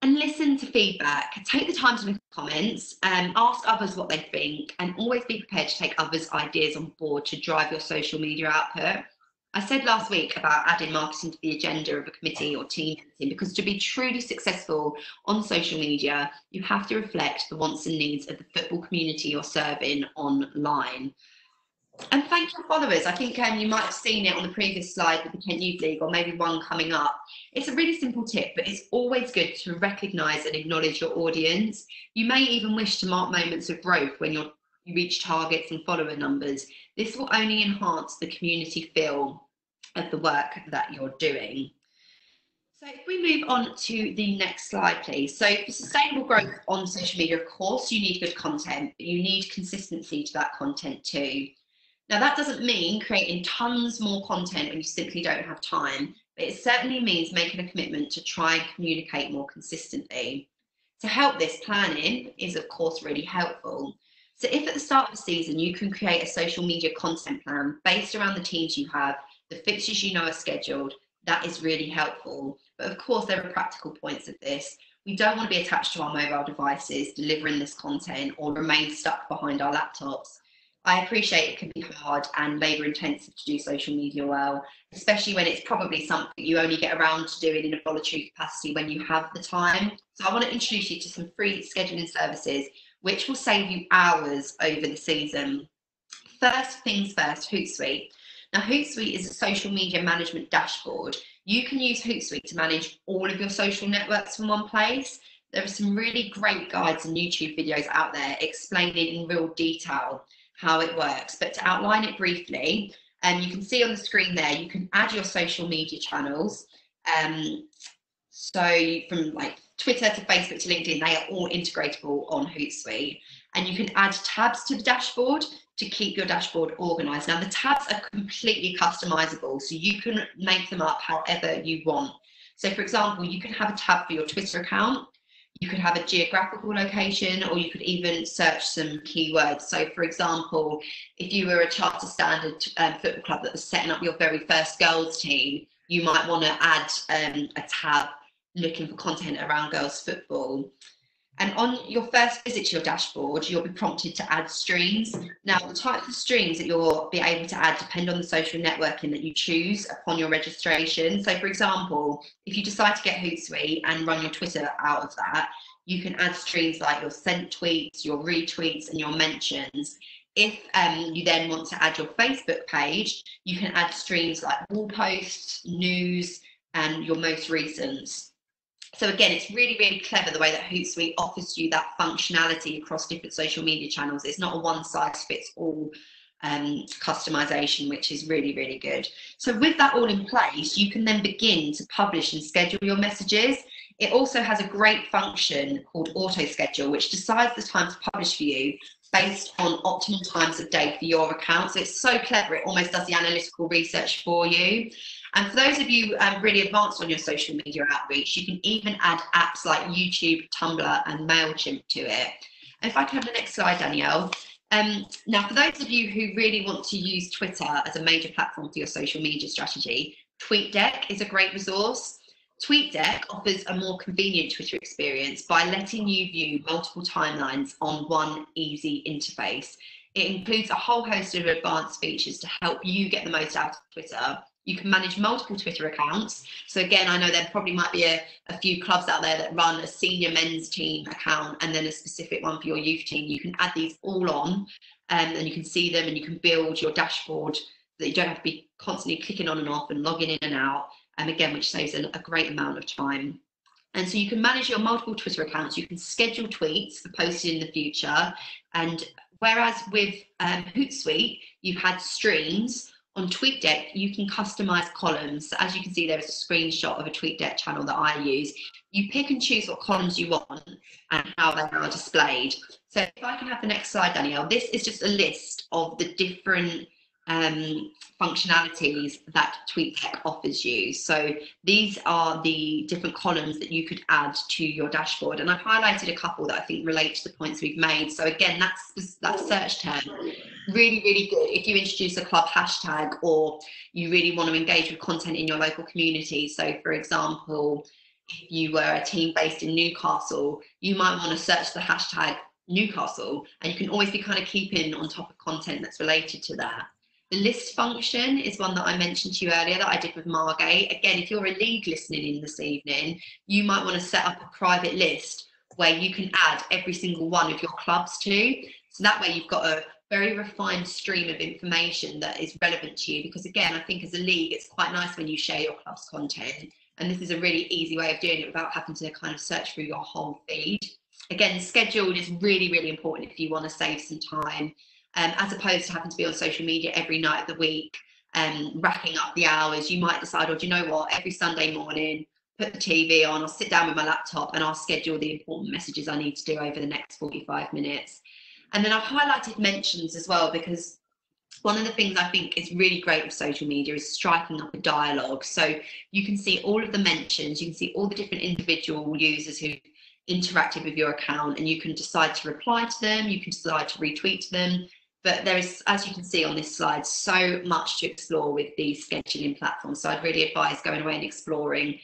[SPEAKER 2] And listen to feedback. Take the time to look at comments, ask others what they think, and always be prepared to take others' ideas on board to drive your social media output. I said last week about adding marketing to the agenda of a committee or team meeting, because to be truly successful on social media, you have to reflect the wants and needs of the football community you're serving online. And thank your followers. I think you might have seen it on the previous slide with the Kent Youth League, or maybe one coming up. It's a really simple tip, but it's always good to recognise and acknowledge your audience. You may even wish to mark moments of growth when you reach targets and follower numbers. This will only enhance the community feel of the work that you're doing. So if we move on to the next slide, please. So for sustainable growth on social media, of course, you need good content, but you need consistency to that content too. Now, that doesn't mean creating tons more content when you simply don't have time, but it certainly means making a commitment to try and communicate more consistently. To help this, planning is, of course, really helpful. So if at the start of the season, you can create a social media content plan based around the teams you have, the fixtures you know are scheduled, that is really helpful. But of course, there are practical points of this. We don't want to be attached to our mobile devices delivering this content or remain stuck behind our laptops. I appreciate it can be hard and labour intensive to do social media well, especially when it's probably something you only get around to doing in a voluntary capacity when you have the time. So I want to introduce you to some free scheduling services which will save you hours over the season. First things first, HOOTSUITE. Now, HOOTSUITE is a social media management dashboard. You can use HOOTSUITE to manage all of your social networks from one place. There are some really great guides and YouTube videos out there explaining in real detail how it works, but to outline it briefly, you can see on the screen there, you can add your social media channels. So from like Twitter to Facebook to LinkedIn, they are all integratable on HOOTSUITE. And you can add tabs to the dashboard to keep your dashboard organized. Now the tabs are completely customizable, so you can make them up however you want. So for example, you can have a tab for your Twitter account. You could have a geographical location, or you could even search some keywords. So for example, if you were a charter standard football club that was setting up your very first girls team, you might want to add a tab looking for content around girls football. And on your first visit to your dashboard, you'll be prompted to add streams. Now, the types of streams that you'll be able to add depend on the social networking that you choose upon your registration. So, for example, if you decide to get Hootsuite and run your Twitter out of that, you can add streams like your sent tweets, your retweets, and your mentions. If you then want to add your Facebook page, you can add streams like wall posts, news, and your most recents. So again, it's really, really clever the way that Hootsuite offers you that functionality across different social media channels. It's not a one-size-fits-all customization, which is really, really good. So with that all in place, you can then begin to publish and schedule your messages. It also has a great function called auto schedule, which decides the time to publish for you based on optimal times of day for your account. So it's so clever, it almost does the analytical research for you. And for those of you really advanced on your social media outreach, you can even add apps like YouTube, Tumblr, and MailChimp to it. And if I can have the next slide, Danielle. Now, for those of you who really want to use Twitter as a major platform for your social media strategy, TweetDeck is a great resource. TweetDeck offers a more convenient Twitter experience by letting you view multiple timelines on one easy interface. It includes a whole host of advanced features to help you get the most out of Twitter. You can manage multiple Twitter accounts. So again, I know there probably might be a few clubs out there that run a senior men's team account and then a specific one for your youth team. You can add these all on and you can see them and you can build your dashboard so that you don't have to be constantly clicking on and off and logging in and out. And again, which saves a great amount of time. And so you can manage your multiple Twitter accounts. You can schedule tweets for posting in the future. And whereas with Hootsuite, you've had streams, on TweetDeck, you can customize columns. So as you can see, there is a screenshot of a TweetDeck channel that I use. You pick and choose what columns you want and how they are displayed. So if I can have the next slide, Danielle, this is just a list of the different functionalities that TweetDeck offers you. So these are the different columns that you could add to your dashboard, and I've highlighted a couple that I think relate to the points we've made. So again, that search term, really, really good if you introduce a club hashtag or you really want to engage with content in your local community. So for example, if you were a team based in Newcastle, you might want to search the hashtag Newcastle, and you can always be kind of keeping on top of content that's related to that. The list function is one that I mentioned to you earlier that I did with Margate. Again, if you're a league listening in this evening, you might want to set up a private list where you can add every single one of your clubs to. So that way you've got a very refined stream of information that is relevant to you. Because again, I think as a league, it's quite nice when you share your club's content. And this is a really easy way of doing it without having to kind of search through your whole feed. Again, scheduled is really, really important if you want to save some time. As opposed to having to be on social media every night of the week and racking up the hours. You might decide, oh, do you know what, every Sunday morning, put the TV on, I'll sit down with my laptop and I'll schedule the important messages I need to do over the next 45 minutes. And then I've highlighted mentions as well, because one of the things I think is really great with social media is striking up a dialogue. So you can see all of the mentions, you can see all the different individual users who interacted with your account, and you can decide to reply to them, you can decide to retweet to them. But there is, as you can see on this slide, so much to explore with these scheduling platforms. So I'd really advise going away and exploring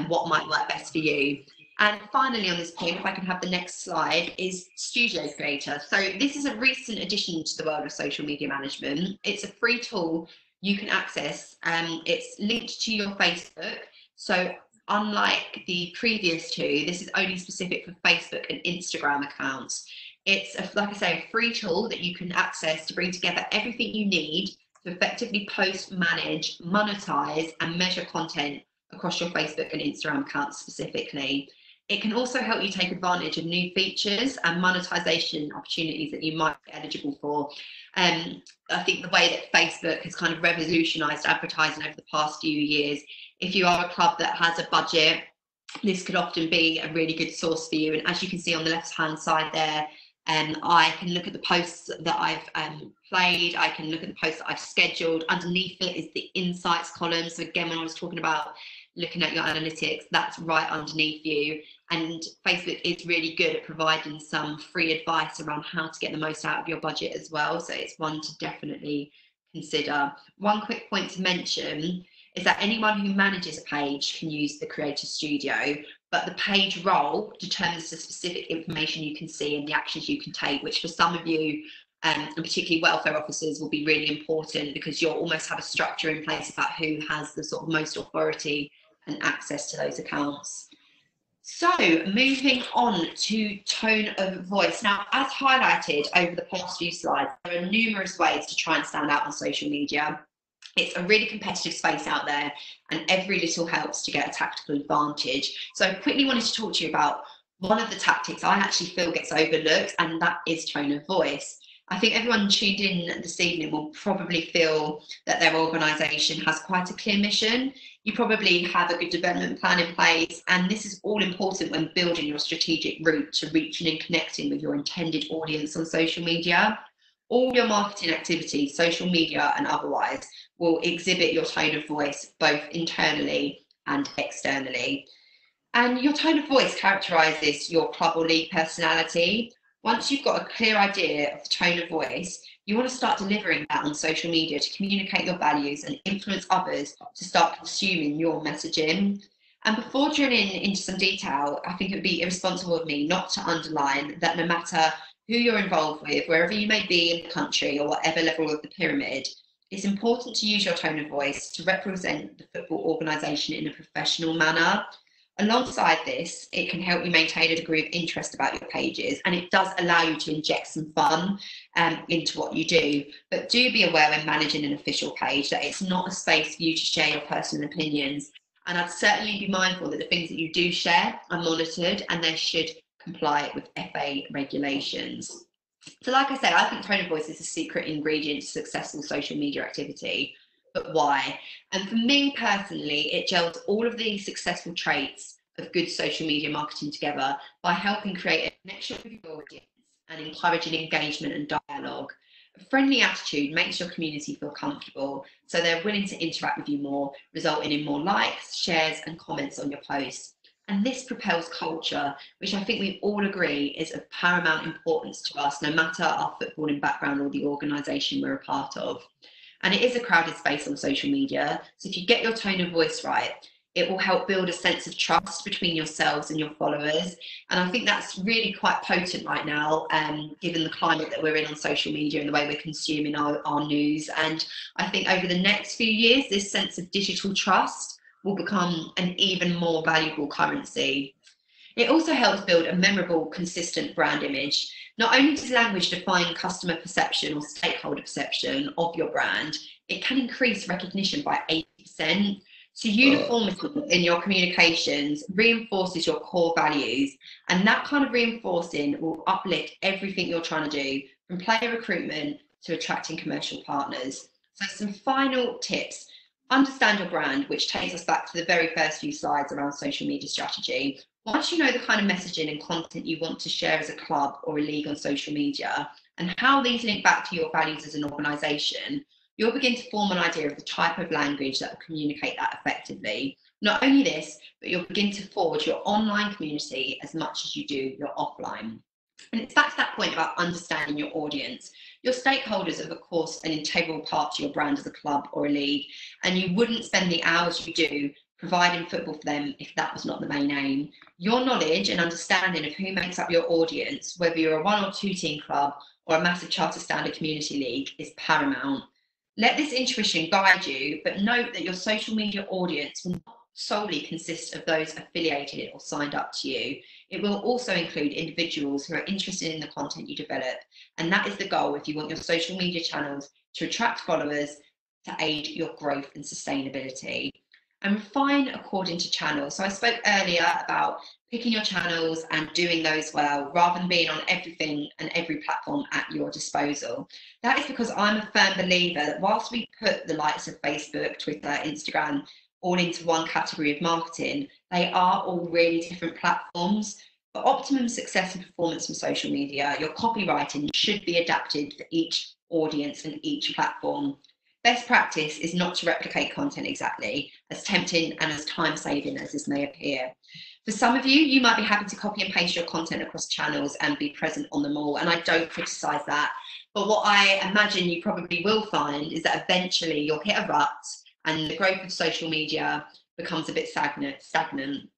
[SPEAKER 2] what might work best for you. And finally on this point, if I can have the next slide, is Studio Creator. So this is a recent addition to the world of social media management. It's a free tool you can access. It's linked to your Facebook. So unlike the previous two, this is only specific for Facebook and Instagram accounts. It's, like I say, a free tool that you can access to bring together everything you need to effectively post, manage, monetize, and measure content across your Facebook and Instagram accounts specifically. It can also help you take advantage of new features and monetization opportunities that you might be eligible for. I think the way that Facebook has kind of revolutionized advertising over the past few years, if you are a club that has a budget, this could often be a really good source for you. And as you can see on the left-hand side there, I can look at the posts that I've played, I can look at the posts that I've scheduled. Underneath it is the insights column. So again, when I was talking about looking at your analytics, that's right underneath you. And Facebook is really good at providing some free advice around how to get the most out of your budget as well. So it's one to definitely consider. One quick point to mention is that anyone who manages a page can use the Creator Studio, but the page role determines the specific information you can see and the actions you can take, which for some of you, and particularly welfare officers, will be really important, because you'll almost have a structure in place about who has the sort of most authority and access to those accounts. So moving on to tone of voice. Now, as highlighted over the past few slides, there are numerous ways to try and stand out on social media. It's a really competitive space out there, and every little helps to get a tactical advantage. So I quickly wanted to talk to you about one of the tactics I actually feel gets overlooked, and that is tone of voice. I think everyone tuned in this evening will probably feel that their organisation has quite a clear mission. You probably have a good development plan in place, and this is all important when building your strategic route to reaching and connecting with your intended audience on social media. All your marketing activities, social media and otherwise, will exhibit your tone of voice both internally and externally. And your tone of voice characterises your club or league personality. Once you've got a clear idea of the tone of voice, you want to start delivering that on social media to communicate your values and influence others to start consuming your messaging. And before drilling into some detail, I think it would be irresponsible of me not to underline that no matter who you're involved with, wherever you may be in the country or whatever level of the pyramid, it's important to use your tone of voice to represent the football organisation in a professional manner. Alongside this, it can help you maintain a degree of interest about your pages, and it does allow you to inject some fun into what you do. But do be aware when managing an official page that it's not a space for you to share your personal opinions. And I'd certainly be mindful that the things that you do share are monitored and they should comply with FA regulations. So like I said, I think tone of voice is a secret ingredient to successful social media activity. But why? And for me personally, it gels all of these successful traits of good social media marketing together by helping create a connection with your audience and encouraging engagement and dialogue. A friendly attitude makes your community feel comfortable, so they're willing to interact with you more, resulting in more likes, shares, and comments on your posts. And this propels culture, which I think we all agree is of paramount importance to us, no matter our footballing background or the organisation we're a part of. And it is a crowded space on social media, so if you get your tone of voice right, it will help build a sense of trust between yourselves and your followers. And I think that's really quite potent right now, given the climate that we're in on social media and the way we're consuming our news. And I think over the next few years, this sense of digital trust will become an even more valuable currency. It also helps build a memorable, consistent brand image. Not only does language define customer perception or stakeholder perception of your brand, it can increase recognition by 80%. So uniformity in your communications reinforces your core values, and that kind of reinforcing will uplift everything you're trying to do, from player recruitment to attracting commercial partners. So some final tips. Understand your brand, which takes us back to the very first few slides around social media strategy. Once you know the kind of messaging and content you want to share as a club or a league on social media, and how these link back to your values as an organisation, you'll begin to form an idea of the type of language that will communicate that effectively. Not only this, but you'll begin to forge your online community as much as you do your offline. And it's back to that point about understanding your audience. Your stakeholders are, of course, an integral part to your brand as a club or a league, and you wouldn't spend the hours you do providing football for them if that was not the main aim. Your knowledge and understanding of who makes up your audience, whether you're a 1 or 2 team club or a massive charter standard community league, is paramount. Let this intuition guide you, but note that your social media audience will not solely consist of those affiliated or signed up to you. It will also include individuals who are interested in the content you develop, and that is the goal if you want your social media channels to attract followers to aid your growth and sustainability. And refine according to channels. So I spoke earlier about picking your channels and doing those well, rather than being on everything and every platform at your disposal. That is because I'm a firm believer that whilst we put the likes of Facebook, Twitter, Instagram all into one category of marketing, they are all really different platforms. For optimum success and performance from social media, your copywriting should be adapted for each audience and each platform. Best practice is not to replicate content exactly, as tempting and as time-saving as this may appear. For some of you, you might be happy to copy and paste your content across channels and be present on them all, and I don't criticise that. But what I imagine you probably will find is that eventually you'll hit a rut and the growth of social media becomes a bit stagnant.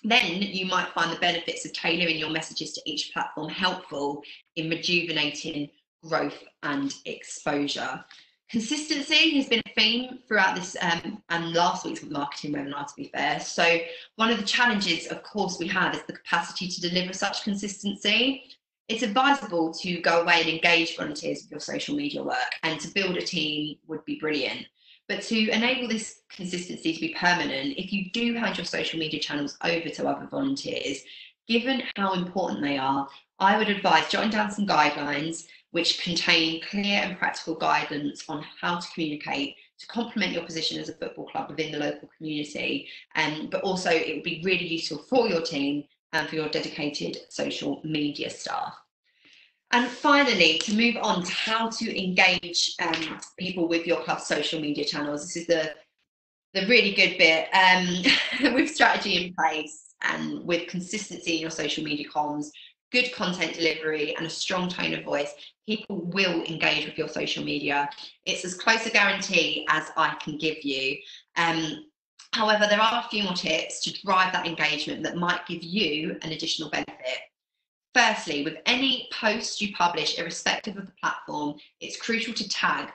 [SPEAKER 2] Then you might find the benefits of tailoring your messages to each platform helpful in rejuvenating growth and exposure. Consistency has been a theme throughout this and last week's marketing webinar, to be fair. So one of the challenges, of course, we have is the capacity to deliver such consistency. It's advisable to go away and engage volunteers with your social media work, and to build a team would be brilliant. But to enable this consistency to be permanent, if you do hand your social media channels over to other volunteers, given how important they are, I would advise jotting down some guidelines which contain clear and practical guidance on how to communicate to complement your position as a football club within the local community. But also it would be really useful for your team and for your dedicated social media staff. And finally, to move on to how to engage people with your club's social media channels. This is the really good bit. With strategy in place and with consistency in your social media comms, good content delivery and a strong tone of voice, people will engage with your social media. It's as close a guarantee as I can give you. However, there are a few more tips to drive that engagement that might give you an additional benefit. Firstly, with any post you publish, irrespective of the platform, it's crucial to tag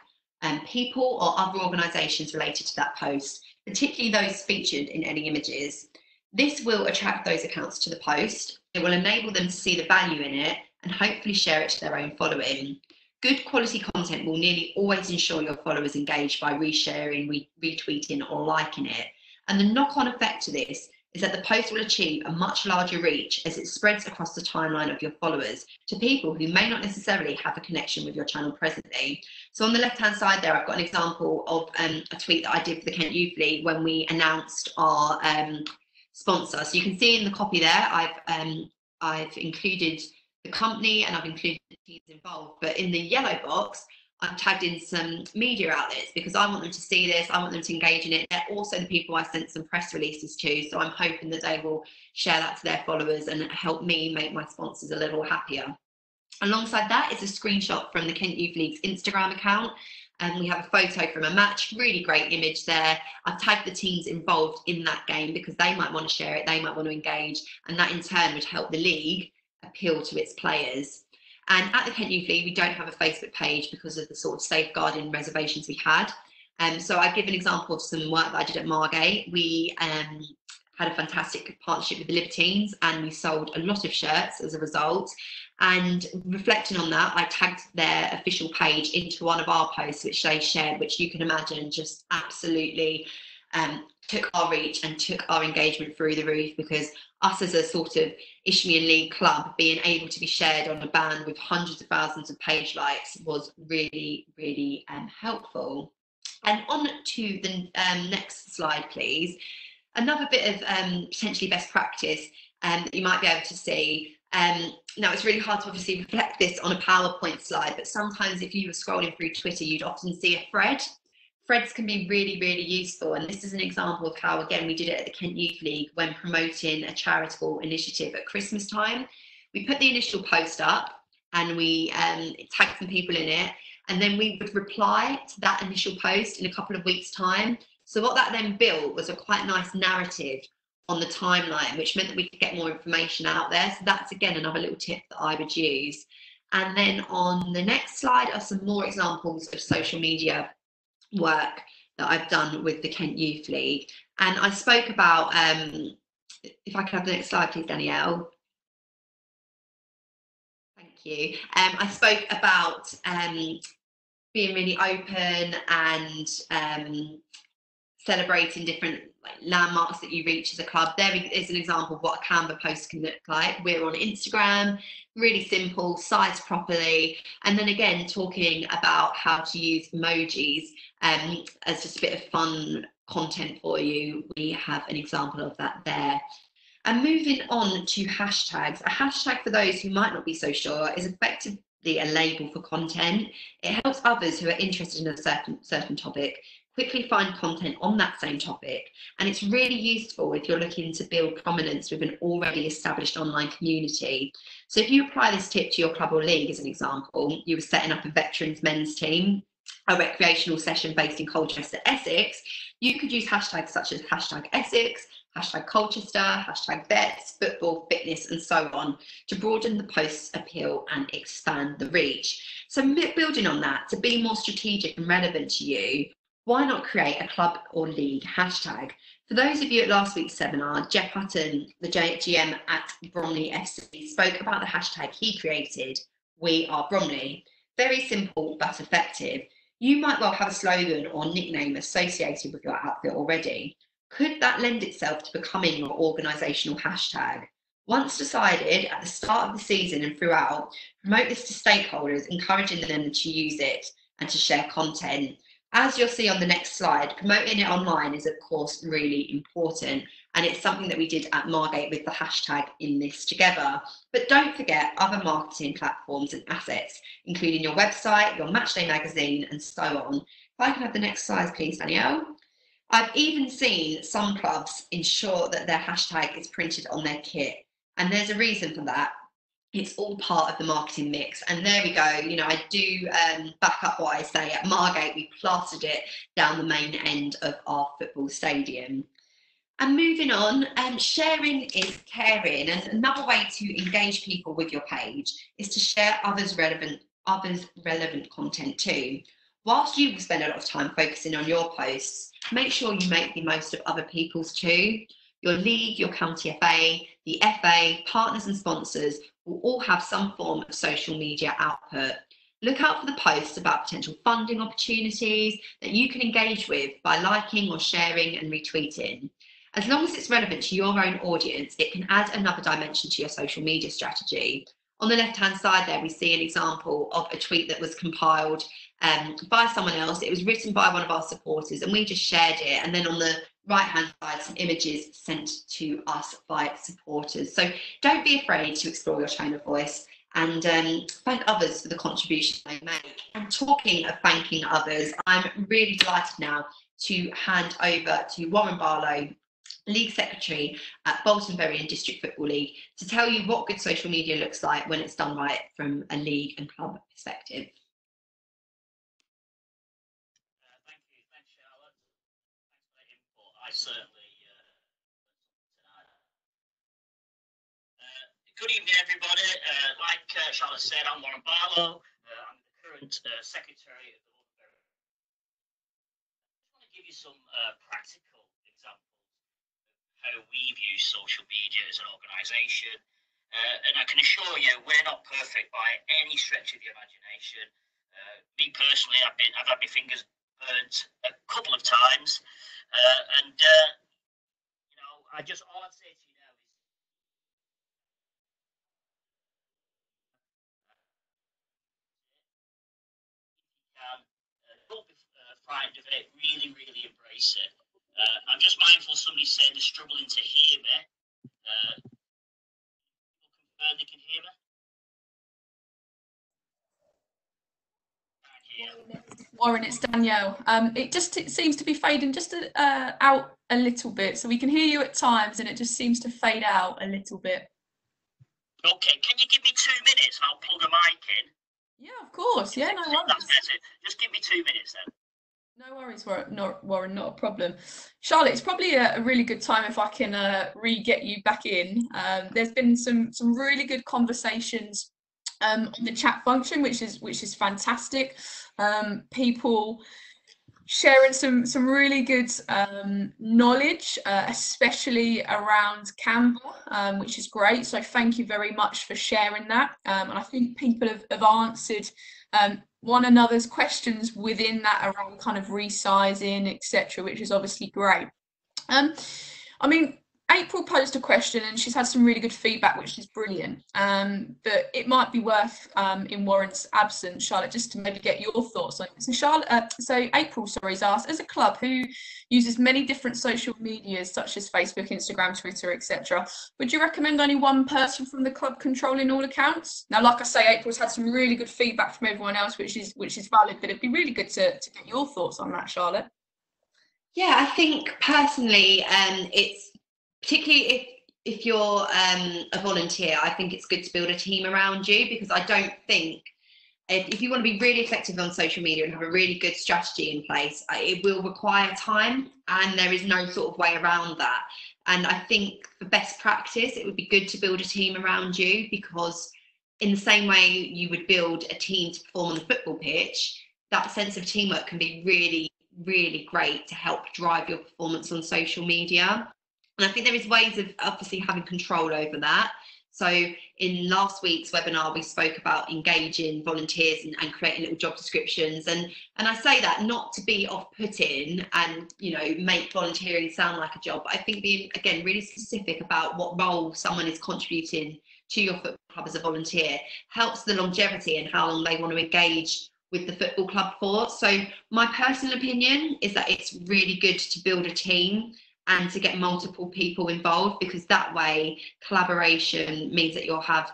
[SPEAKER 2] people or other organisations related to that post, particularly those featured in any images. This will attract those accounts to the post. It will enable them to see the value in it and hopefully share it to their own following. Good quality content will nearly always ensure your followers engage by resharing, retweeting or liking it. And the knock-on effect to this is that the post will achieve a much larger reach as it spreads across the timeline of your followers to people who may not necessarily have a connection with your channel presently. So on the left-hand side there, I've got an example of a tweet that I did for the Kent Youth League when we announced our sponsor. So you can see in the copy there, I've included the company and I've included the teams involved, but in the yellow box, I've tagged in some media outlets because I want them to see this, I want them to engage in it. They're also the people I sent some press releases to, so I'm hoping that they will share that to their followers and help me make my sponsors a little happier. Alongside that is a screenshot from the Kent Youth League's Instagram account, and we have a photo from a match, really great image there. I've tagged the teams involved in that game because they might want to share it, they might want to engage, and that in turn would help the league appeal to its players. And at the Kent Youth League, we don't have a Facebook page because of the sort of safeguarding reservations we had. So I give an example of some work that I did at Margate. We had a fantastic partnership with the Libertines and we sold a lot of shirts as a result. And reflecting on that, I tagged their official page into one of our posts, which they shared, which you can imagine just absolutely took our reach and took our engagement through the roof, because us as a sort of Isthmian League club being able to be shared on a band with hundreds of thousands of page likes was really, really helpful. And on to the next slide, please. Another bit of potentially best practice that you might be able to see. Now, it's really hard to obviously reflect this on a PowerPoint slide, but sometimes if you were scrolling through Twitter, you'd often see a thread. Threads can be really, really useful. And this is an example of how, again, we did it at the Kent Youth League when promoting a charitable initiative at Christmas time. We put the initial post up and we tagged some people in it. And then we would reply to that initial post in a couple of weeks' time. So what that then built was a quite nice narrative on the timeline, which meant that we could get more information out there. So that's, again, another little tip that I would use. And then on the next slide are some more examples of social media work that I've done with the Kent Youth League. And I spoke about, if I could have the next slide, please, Danielle. Thank you. I spoke about being really open and celebrating different landmarks that you reach as a club. There is an example of what a Canva post can look like. We're on Instagram, really simple, sized properly, and then again talking about how to use emojis as just a bit of fun content for you. We have an example of that there. And moving on to hashtags. A hashtag, for those who might not be so sure, is effectively a label for content. It helps others who are interested in a certain topic quickly find content on that same topic, and it's really useful if you're looking to build prominence with an already established online community. So if you apply this tip to your club or league, as an example, you were setting up a veterans men's team, a recreational session based in Colchester, Essex, you could use hashtags such as hashtag Essex, #Colchester, #vets, football, fitness, and so on, to broaden the post's appeal and expand the reach. So building on that, to be more strategic and relevant to you, why not create a club or league hashtag? For those of you at last week's seminar, Jeff Hutton, the GM at Bromley FC, spoke about the hashtag he created, We Are Bromley. Very simple but effective. You might well have a slogan or nickname associated with your outfit already. Could that lend itself to becoming your organisational hashtag? Once decided, at the start of the season and throughout, promote this to stakeholders, encouraging them to use it and to share content. As you'll see on the next slide, promoting it online is, of course, really important. And it's something that we did at Margate with the hashtag In This Together. But don't forget other marketing platforms and assets, including your website, your Matchday magazine, and so on. If I can have the next slide, please, Danielle. I've even seen some clubs ensure that their hashtag is printed on their kit. And there's a reason for that. It's all part of the marketing mix. And there we go. You know, I do back up what I say. At Margate, we plastered it down the main end of our football stadium. And moving on, sharing is caring. And another way to engage people with your page is to share others relevant content too. Whilst you will spend a lot of time focusing on your posts, make sure you make the most of other people's too. Your league, your county FA, the FA, partners and sponsors will all have some form of social media output. Look out for the posts about potential funding opportunities that you can engage with by liking or sharing and retweeting. As long as it's relevant to your own audience, it can add another dimension to your social media strategy. On the left-hand side there, we see an example of a tweet that was compiled by someone else. It was written by one of our supporters and we just shared it. And then on the right-hand side, some images sent to us by supporters. So don't be afraid to explore your tone of voice and thank others for the contribution they make. And talking of thanking others, I'm really delighted now to hand over to Warren Barlow, League Secretary at Bolton-Bury and District Football League, to tell you what good social media looks like when it's done right from a league and club perspective.
[SPEAKER 3] Thanks, Charlotte. Thanks for that input. I certainly good evening, everybody. Like Charlotte said, I'm Warren Barlow. I'm the current Secretary of the Bolton-Bury. I just want to give you some practical examples how we've used social media as an organisation. And I can assure you, we're not perfect by any stretch of the imagination. Me personally, I've had my fingers burnt a couple of times. You know, all I'd say to you now is if you can, don't be frightened of it, really, really embrace it. I'm just mindful somebody's saying they're struggling to hear me. People confirm they can hear me?
[SPEAKER 1] Warren, it's Danielle. It seems to be fading just out a little bit. So we can hear you at times and it just seems to fade out a little bit.
[SPEAKER 3] Okay, can you give me 2 minutes and I'll plug a mic in?
[SPEAKER 1] Yeah, of course. Yeah, no worries.
[SPEAKER 3] That's better. Just give me 2 minutes then.
[SPEAKER 1] No worries, Warren, not a problem. Charlotte, it's probably a really good time if I can re-get you back in. There's been some really good conversations on the chat function, which is fantastic. People sharing some really good knowledge, especially around Canva, which is great. So thank you very much for sharing that. And I think people have answered one another's questions within that around kind of resizing, etc., which is obviously great. I mean, April posed a question and she's had some really good feedback, which is brilliant. But it might be worth, in Warren's absence, Charlotte, just to maybe get your thoughts on it. So April, has asked, as a club who uses many different social medias such as Facebook, Instagram, Twitter, etc., would you recommend only one person from the club controlling all accounts? Now, like I say, April's had some really good feedback from everyone else, which is valid, but it'd be really good to get your thoughts on that, Charlotte.
[SPEAKER 2] Yeah, I think personally, it's particularly if you're a volunteer, I think it's good to build a team around you, because I don't think if you want to be really effective on social media and have a really good strategy in place, it will require time, and there is no sort of way around that. And I think for best practice, it would be good to build a team around you, because in the same way you would build a team to perform on the football pitch, that sense of teamwork can be really, really great to help drive your performance on social media. And I think there is ways of obviously having control over that. So in last week's webinar, we spoke about engaging volunteers and creating little job descriptions. And I say that not to be off-putting and, you know, make volunteering sound like a job, but I think being, again, really specific about what role someone is contributing to your football club as a volunteer helps the longevity and how long they want to engage with the football club for. So my personal opinion is that it's really good to build a team and to get multiple people involved, because that way collaboration means that you'll have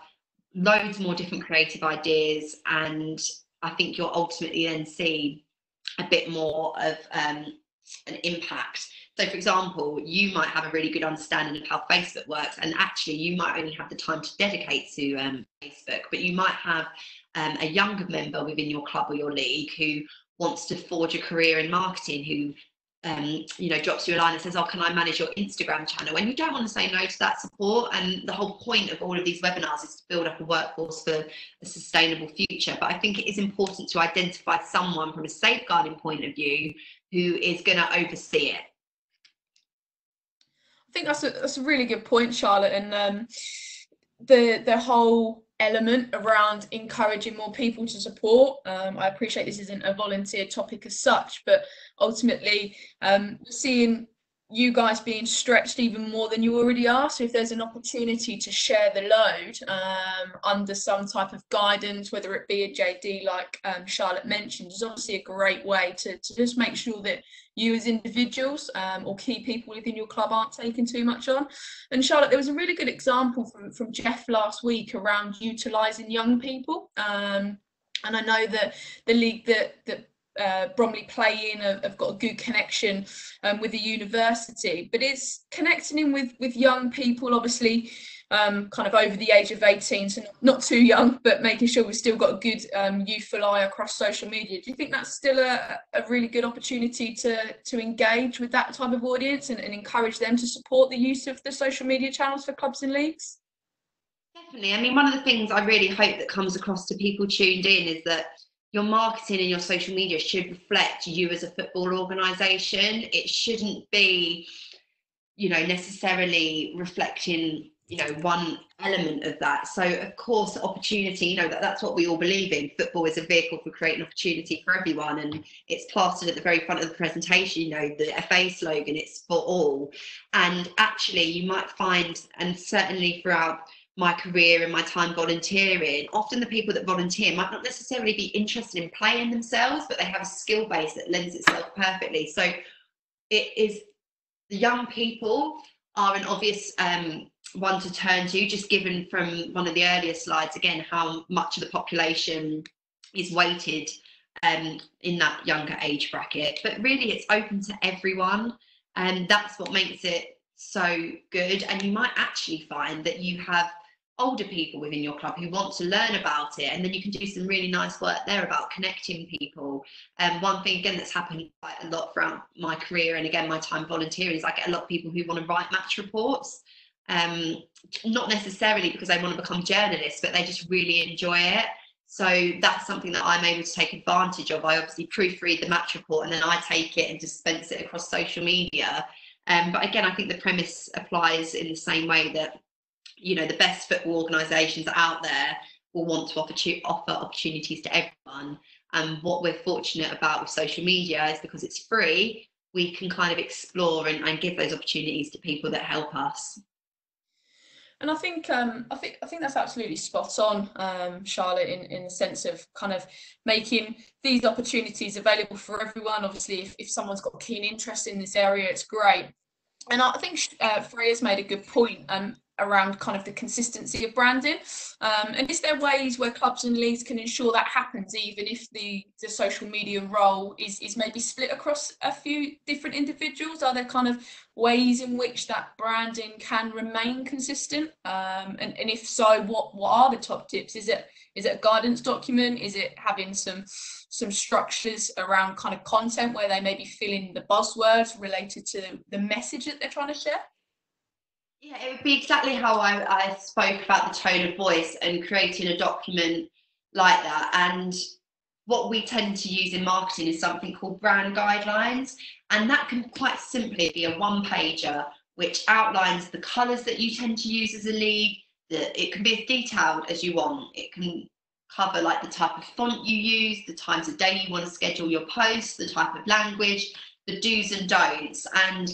[SPEAKER 2] loads more different creative ideas, and I think you'll ultimately then see a bit more of an impact. So for example, you might have a really good understanding of how Facebook works, and actually you might only have the time to dedicate to Facebook, but you might have a younger member within your club or your league who wants to forge a career in marketing, who you know, drops you a line and says, oh, can I manage your Instagram channel? And you don't want to say no to that support. And the whole point of all of these webinars is to build up a workforce for a sustainable future. But I think it is important to identify someone from a safeguarding point of view who is going to oversee it.
[SPEAKER 1] I think that's a really good point, Charlotte. And the whole element around encouraging more people to support. I appreciate this isn't a volunteer topic as such, but ultimately seeing you guys being stretched even more than you already are. So if there's an opportunity to share the load under some type of guidance, whether it be a JD like Charlotte mentioned, is obviously a great way to just make sure that you as individuals or key people within your club aren't taking too much on. And Charlotte, there was a really good example from Jeff last week around utilising young people. And I know that the league that Bromley play in have got a good connection with the university, but it's connecting in with young people, obviously kind of over the age of 18, so not too young, but making sure we've still got a good youthful eye across social media. Do you think that's still a really good opportunity to engage with that type of audience and encourage them to support the use of the social media channels for clubs and leagues?
[SPEAKER 2] Definitely. I mean, one of the things I really hope that comes across to people tuned in is that your marketing and your social media should reflect you as a football organisation. It shouldn't be, you know, necessarily reflecting, you know, one element of that. So of course, opportunity, you know, that's what we all believe in. Football is a vehicle for creating opportunity for everyone, and it's plastered at the very front of the presentation, you know, the FA slogan, it's for all. And actually you might find, and certainly throughout my career and my time volunteering, often the people that volunteer might not necessarily be interested in playing themselves, but they have a skill base that lends itself perfectly. So it is, the young people are an obvious one to turn to, just given from one of the earlier slides, again, how much of the population is weighted in that younger age bracket. But really it's open to everyone, and that's what makes it so good. And you might actually find that you have older people within your club who want to learn about it, and then you can do some really nice work there about connecting people. One thing again that's happened quite a lot throughout my career, and again my time volunteering, is I get a lot of people who want to write match reports, not necessarily because they want to become journalists, but they just really enjoy it. So that's something that I'm able to take advantage of. I obviously proofread the match report and then I take it and dispense it across social media. But again, I think the premise applies in the same way that, you know, the best football organisations out there will want to offer opportunities to everyone. And what we're fortunate about with social media is because it's free, we can kind of explore and give those opportunities to people that help us.
[SPEAKER 1] And I think that's absolutely spot on, Charlotte, in the sense of kind of making these opportunities available for everyone. Obviously, if someone's got keen interest in this area, it's great. And I think Freya's made a good point around kind of the consistency of branding. And is there ways where clubs and leagues can ensure that happens, even if the social media role is maybe split across a few different individuals? Are there kind of ways in which that branding can remain consistent? And if so, what are the top tips? Is it a guidance document? Is it having some structures around kind of content where they maybe fill in the buzzwords related to the message that they're trying to share?
[SPEAKER 2] Yeah, it would be exactly how I spoke about the tone of voice and creating a document like that. And what we tend to use in marketing is something called brand guidelines. And that can quite simply be a one-pager which outlines the colours that you tend to use as a league. It can be as detailed as you want. It can cover like the type of font you use, the times of day you want to schedule your posts, the type of language, the do's and don'ts. And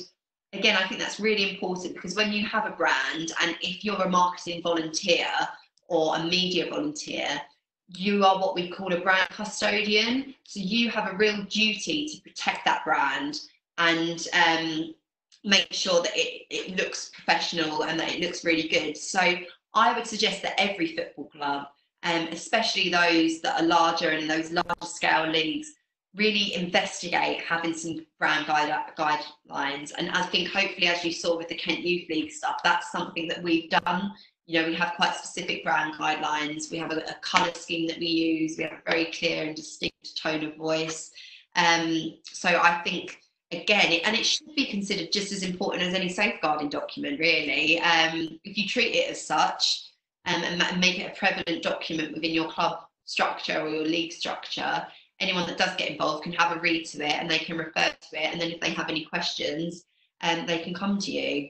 [SPEAKER 2] again, I think that's really important, because when you have a brand, and if you're a marketing volunteer or a media volunteer, you are what we call a brand custodian. So you have a real duty to protect that brand and make sure that it looks professional and that it looks really good. So I would suggest that every football club, especially those that are larger and those large scale leagues, really investigate having some brand guidelines. And I think hopefully, as you saw with the Kent Youth League stuff, that's something that we've done. You know, we have quite specific brand guidelines. We have a colour scheme that we use. We have a very clear and distinct tone of voice. So I think, again, it should be considered just as important as any safeguarding document, really. If you treat it as such, and make it a prevalent document within your club structure or your league structure, anyone that does get involved can have a read to it and they can refer to it. And then if they have any questions, they can come to you.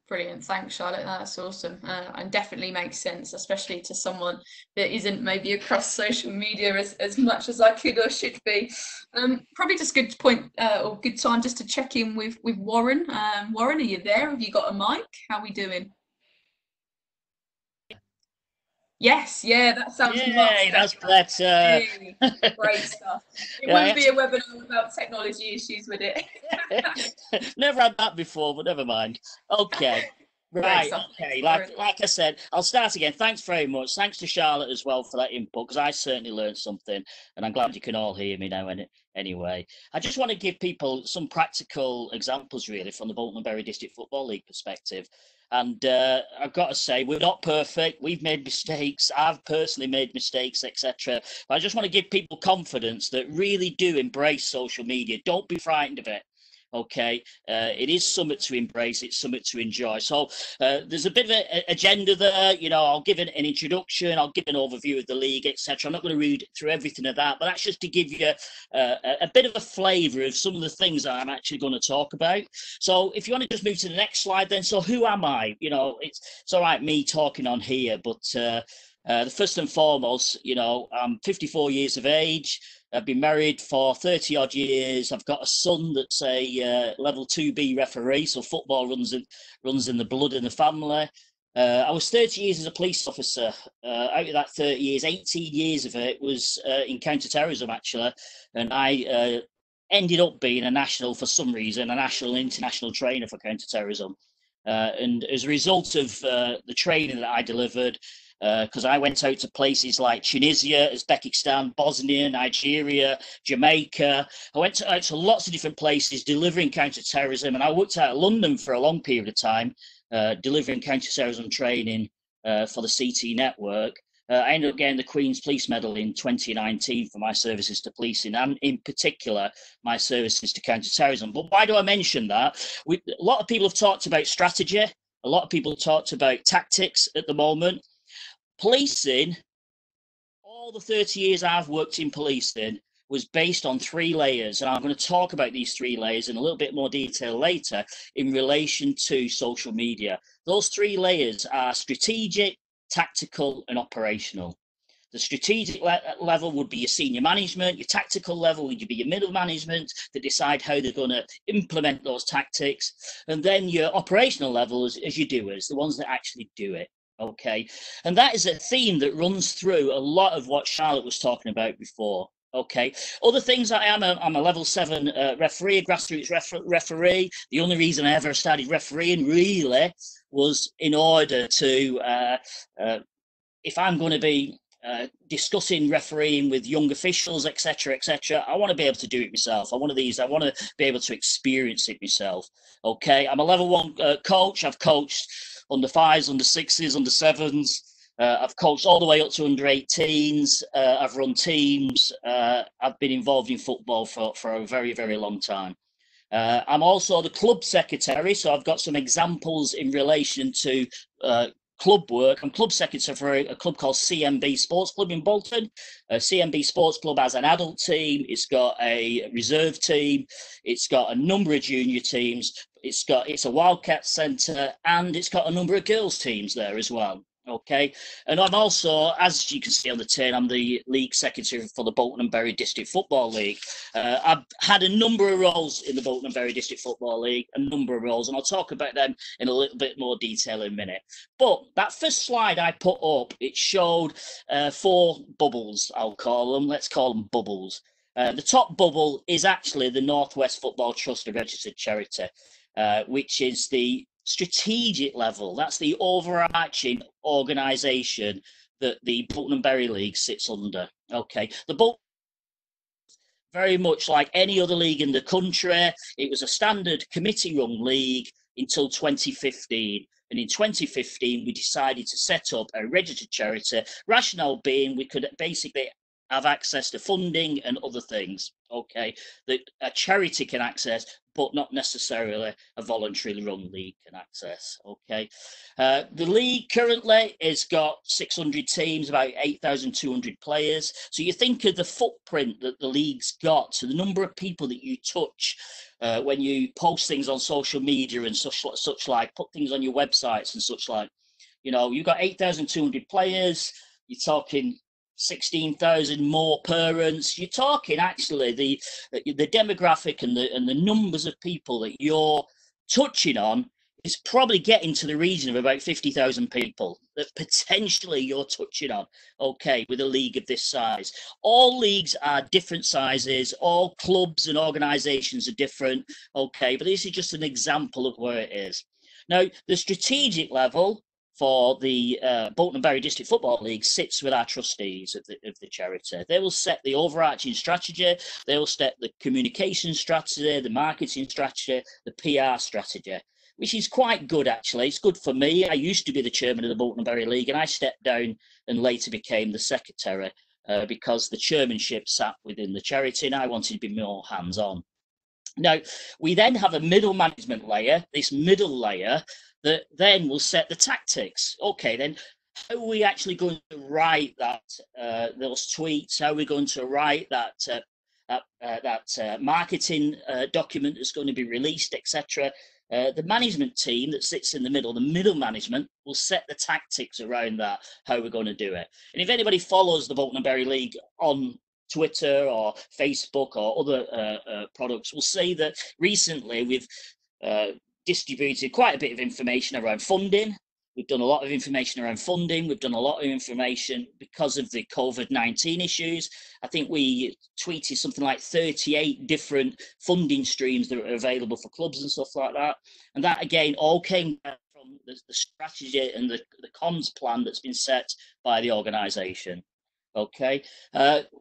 [SPEAKER 1] Brilliant, thanks Charlotte, that's awesome, and definitely makes sense, especially to someone that isn't maybe across social media as much as I could or should be. Probably just good point or good time just to check in with Warren. Warren, are you there? Have you got a mic? How are we doing? Yes, yeah, that sounds
[SPEAKER 3] Yay, that's better.
[SPEAKER 1] Great stuff. It wouldn't be a webinar without technology issues, would it?
[SPEAKER 3] Never had that before, but never mind. Okay. Right, okay, like I said, I'll start again. Thanks very much. Thanks to Charlotte as well for that input, because I certainly learned something, and I'm glad you can all hear me now anyway. I just want to give people some practical examples, really, from the Bolton and Bury District Football League perspective. And I've got to say, we're not perfect. We've made mistakes. I've personally made mistakes, etc. But I just want to give people confidence that really do embrace social media. Don't be frightened of it. Okay, it is something to embrace, it's something to enjoy. So there's a bit of an agenda there. You know, I'll give an introduction, I'll give an overview of the league, etc. I'm not going to read through everything of that, but that's just to give you a bit of a flavour of some of the things that I'm actually going to talk about. So if you want to just move to the next slide then. So who am I? You know, it's all right me talking on here, but the first and foremost, you know, I'm 54 years of age. I've been married for 30 odd years. I've got a son that's a level 2B referee, so football runs in the blood in the family. I was 30 years as a police officer. Out of that 30 years, 18 years of it was in counter-terrorism, actually. And I ended up being a national, for some reason, a national and international trainer for counter-terrorism. And as a result of the training that I delivered, because I went out to places like Tunisia, Uzbekistan, Bosnia, Nigeria, Jamaica. I went out to lots of different places delivering counter-terrorism, and I worked out of London for a long period of time, delivering counter-terrorism training for the CT network. I ended up getting the Queen's Police Medal in 2019 for my services to policing, and in particular, my services to counter-terrorism. But why do I mention that? A lot of people have talked about strategy. A lot of people have talked about tactics at the moment. Policing, all the 30 years I've worked in policing, was based on 3 layers. And I'm going to talk about these 3 layers in a little bit more detail later in relation to social media. Those 3 layers are strategic, tactical, and operational. The strategic level would be your senior management. Your tactical level would be your middle management that decide how they're going to implement those tactics. And then your operational level is your doers, the ones that actually do it. Okay, and that is a theme that runs through a lot of what Charlotte was talking about before. Okay, other things I am, I'm a level 7 referee, grassroots referee. The only reason I ever started refereeing really was in order to, if I'm going to be discussing refereeing with young officials, etc., etc. I want to be able to do it myself. I want to be able to experience it myself. Okay, I'm a level 1 coach. I've coached under 5s, under 6s, under 7s. I've coached all the way up to under 18s. I've run teams. I've been involved in football for a very, very long time. I'm also the club secretary, so I've got some examples in relation to club work. I'm club secretary for a club called CMB Sports Club in Bolton. CMB Sports Club has an adult team, it's got a reserve team, it's got a number of junior teams, it's a Wildcat Centre, and it's got a number of girls teams there as well. Okay, and I'm also, as you can see on the tin, I'm the league secretary for the Bolton and Bury District Football League. I've had a number of roles in the Bolton and Bury District Football League, a number of roles, and I'll talk about them in a little bit more detail in a minute. But that first slide I put up, it showed 4 bubbles, I'll call them. Let's call them bubbles. The top bubble is actually the North West Football Trust, a registered charity, which is the strategic level. That's the overarching organisation that the Bolton and Bury League sits under. Okay, the Bolton, very much like any other league in the country, it was a standard committee-run league until 2015. And in 2015, we decided to set up a registered charity, rationale being we could basically have access to funding and other things, okay, that a charity can access, but not necessarily a voluntarily run league can access, okay. The league currently has got 600 teams, about 8,200 players. So you think of the footprint that the league's got, so the number of people that you touch when you post things on social media and such like, put things on your websites and such like. You know, you've got 8,200 players, you're talking 16,000 more parents. You're talking actually the demographic and the numbers of people that you're touching on is probably getting to the region of about 50,000 people that potentially you're touching on, okay, with a league of this size. All leagues are different sizes, all clubs and organisations are different, okay, but this is just an example of where it is. Now, the strategic level for the Bolton and Bury District Football League sits with our trustees of the charity. They will set the overarching strategy, they will set the communication strategy, the marketing strategy, the PR strategy, which is quite good actually. It's good for me. I used to be the chairman of the Bolton and Bury League, and I stepped down and later became the secretary because the chairmanship sat within the charity and I wanted to be more hands-on. Now, we then have a middle management layer, this middle layer, that then will set the tactics. Okay, then how are we actually going to write that those tweets? How are we going to write that marketing document that's going to be released, etc.? The management team that sits in the middle management, will set the tactics around that, how we're going to do it. And if anybody follows the Bolton and Bury League on Twitter or Facebook or other products, will see that recently we've distributed quite a bit of information around funding. We've done a lot of information around funding. We've done a lot of information because of the COVID-19 issues. I think we tweeted something like 38 different funding streams that are available for clubs and stuff like that. And that, again, all came from the strategy and the comms plan that's been set by the organisation. Okay.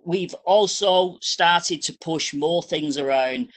[SPEAKER 3] We've also started to push more things around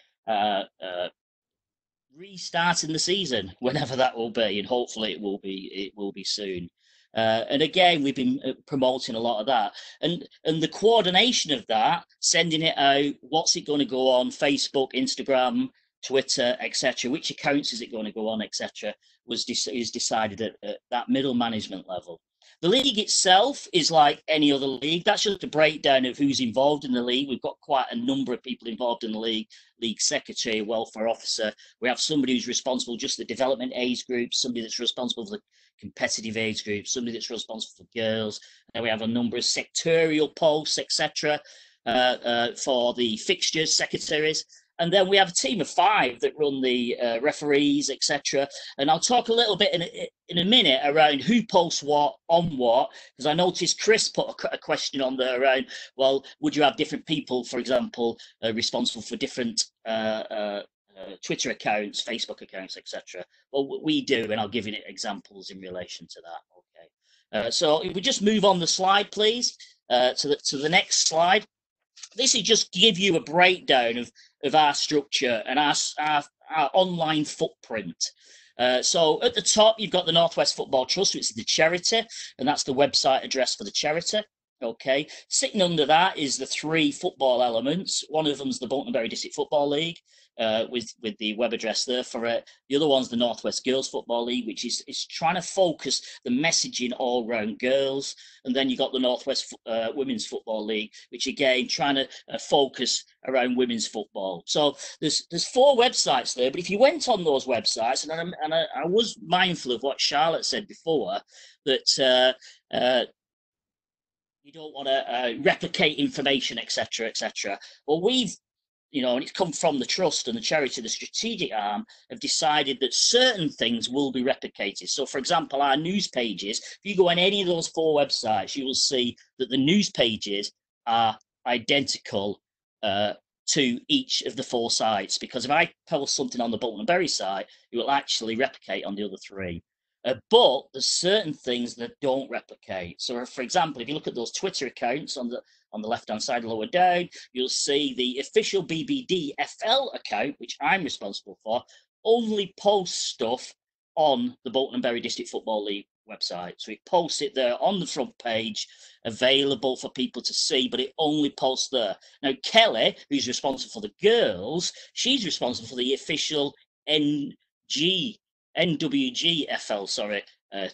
[SPEAKER 3] restarting the season, whenever that will be, and hopefully it will be soon. And again, we've been promoting a lot of that, and the coordination of that, sending it out, what's it going to go on Facebook, Instagram, Twitter, etc., which accounts is it going to go on, etc., is decided at that middle management level. The league itself is like any other league. That's just a breakdown of who's involved in the league. We've got quite a number of people involved in the league secretary, welfare officer. We have somebody who's responsible just the development age groups, somebody that's responsible for the competitive age groups, somebody that's responsible for girls. And we have a number of sectorial posts, etc., for the fixtures, secretaries. And then we have a team of 5 that run the referees, etc. And I'll talk a little bit in a minute around who posts what on what, because I noticed Chris put a question on there around, well, would you have different people, for example, responsible for different Twitter accounts, Facebook accounts, etc. Well, we do, and I'll give you examples in relation to that. Okay. So if we just move on the slide, please, to the next slide. This is just to give you a breakdown of our structure and our online footprint. So at the top, you've got the Northwest Football Trust, which is the charity, and that's the website address for the charity. Okay, sitting under that is the 3 football elements. One of them's the Bolton Bury District Football League, with the web address there for it. The other one's the Northwest Girls Football League, which is trying to focus the messaging all around girls. And then you got the Northwest Women's Football League, which again trying to focus around women's football. So there's 4 websites there, but if you went on those websites, and I was mindful of what Charlotte said before, that you don't want to replicate information, etc., etc. Well, we've, and it's come from the trust and the charity, the strategic arm, have decided that certain things will be replicated. So, for example, our news pages, if you go on any of those 4 websites, you will see that the news pages are identical to each of the 4 sites, because if I post something on the Bolton and Bury site, it will actually replicate on the other 3. But there's certain things that don't replicate. So, for example, if you look at those Twitter accounts on the left-hand side, lower down, you'll see the official BBDFL account, which I'm responsible for, only posts stuff on the Bolton and Bury District Football League website. So it posts it there on the front page, available for people to see, but it only posts there. Now, Kelly, who's responsible for the girls, she's responsible for the official NWGFL,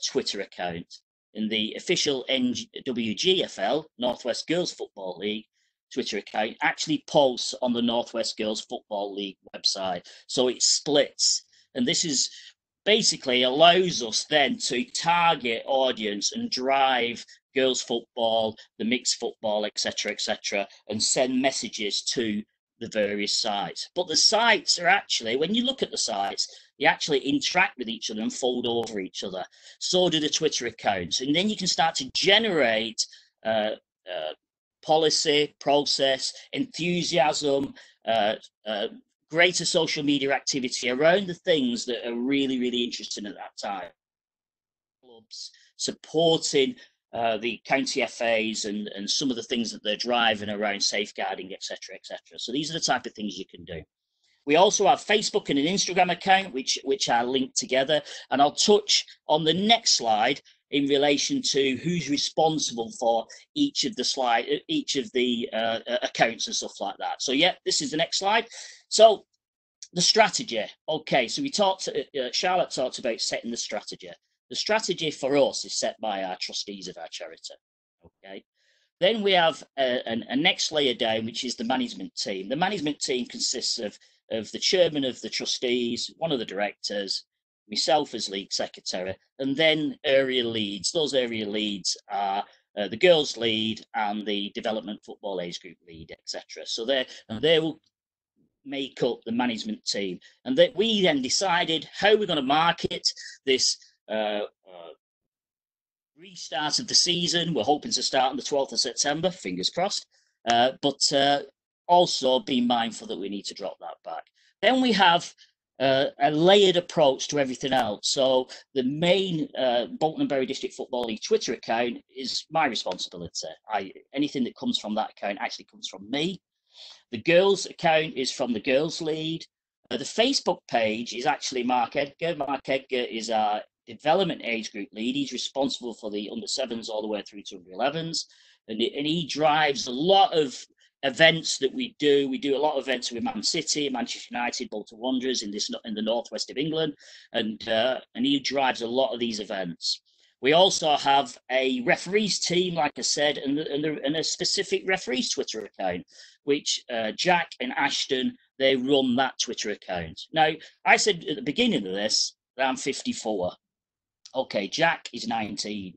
[SPEAKER 3] Twitter account. In the official NWGFL, Northwest Girls Football League, Twitter account actually posts on the Northwest Girls Football League website. So it splits. And this is basically allows us then to target audience and drive girls football, the mixed football, etc., etc., and send messages to the various sites. But the sites are actually, when you look at the sites, you actually interact with each other and fold over each other. So do the Twitter accounts. And then you can start to generate policy, process, enthusiasm, greater social media activity around the things that are really, really interesting at that time. Clubs supporting the county FAs and some of the things that they're driving around safeguarding, etc., etc. So these are the type of things you can do. We also have Facebook and an Instagram account, which are linked together. And I'll touch on the next slide in relation to who's responsible for each of the accounts and stuff like that. So yeah, this is the next slide. So the strategy. Okay, so we talked. Charlotte talked about setting the strategy. The strategy for us is set by our trustees of our charity. Okay. Then we have a next layer down, which is the management team. The management team consists of the chairman of the trustees, one of the directors, myself as league secretary, and then area leads. Those area leads are the girls lead and the development football age group lead, etc. So they will make up the management team. And that we then decided how we're going to market this restart of the season. We're hoping to start on the 12th of September, fingers crossed. But also be mindful that we need to drop that back. Then we have a layered approach to everything else. So the main Bolton and Bury District Football League Twitter account is my responsibility. Anything that comes from that account actually comes from me. The girls account is from the girls lead. The Facebook page is actually Mark Edgar. Mark Edgar is our development age group lead. He's responsible for the under 7s all the way through to under 11s. And he drives a lot of events that we do. We do a lot of events with Man City, Manchester United, Bolton Wanderers in the northwest of England, and he drives a lot of these events. We also have a referees team, like I said, and a specific referees Twitter account, which Jack and Ashton, they run that Twitter account. Now, I said at the beginning of this that I'm 54. Okay, Jack is 19.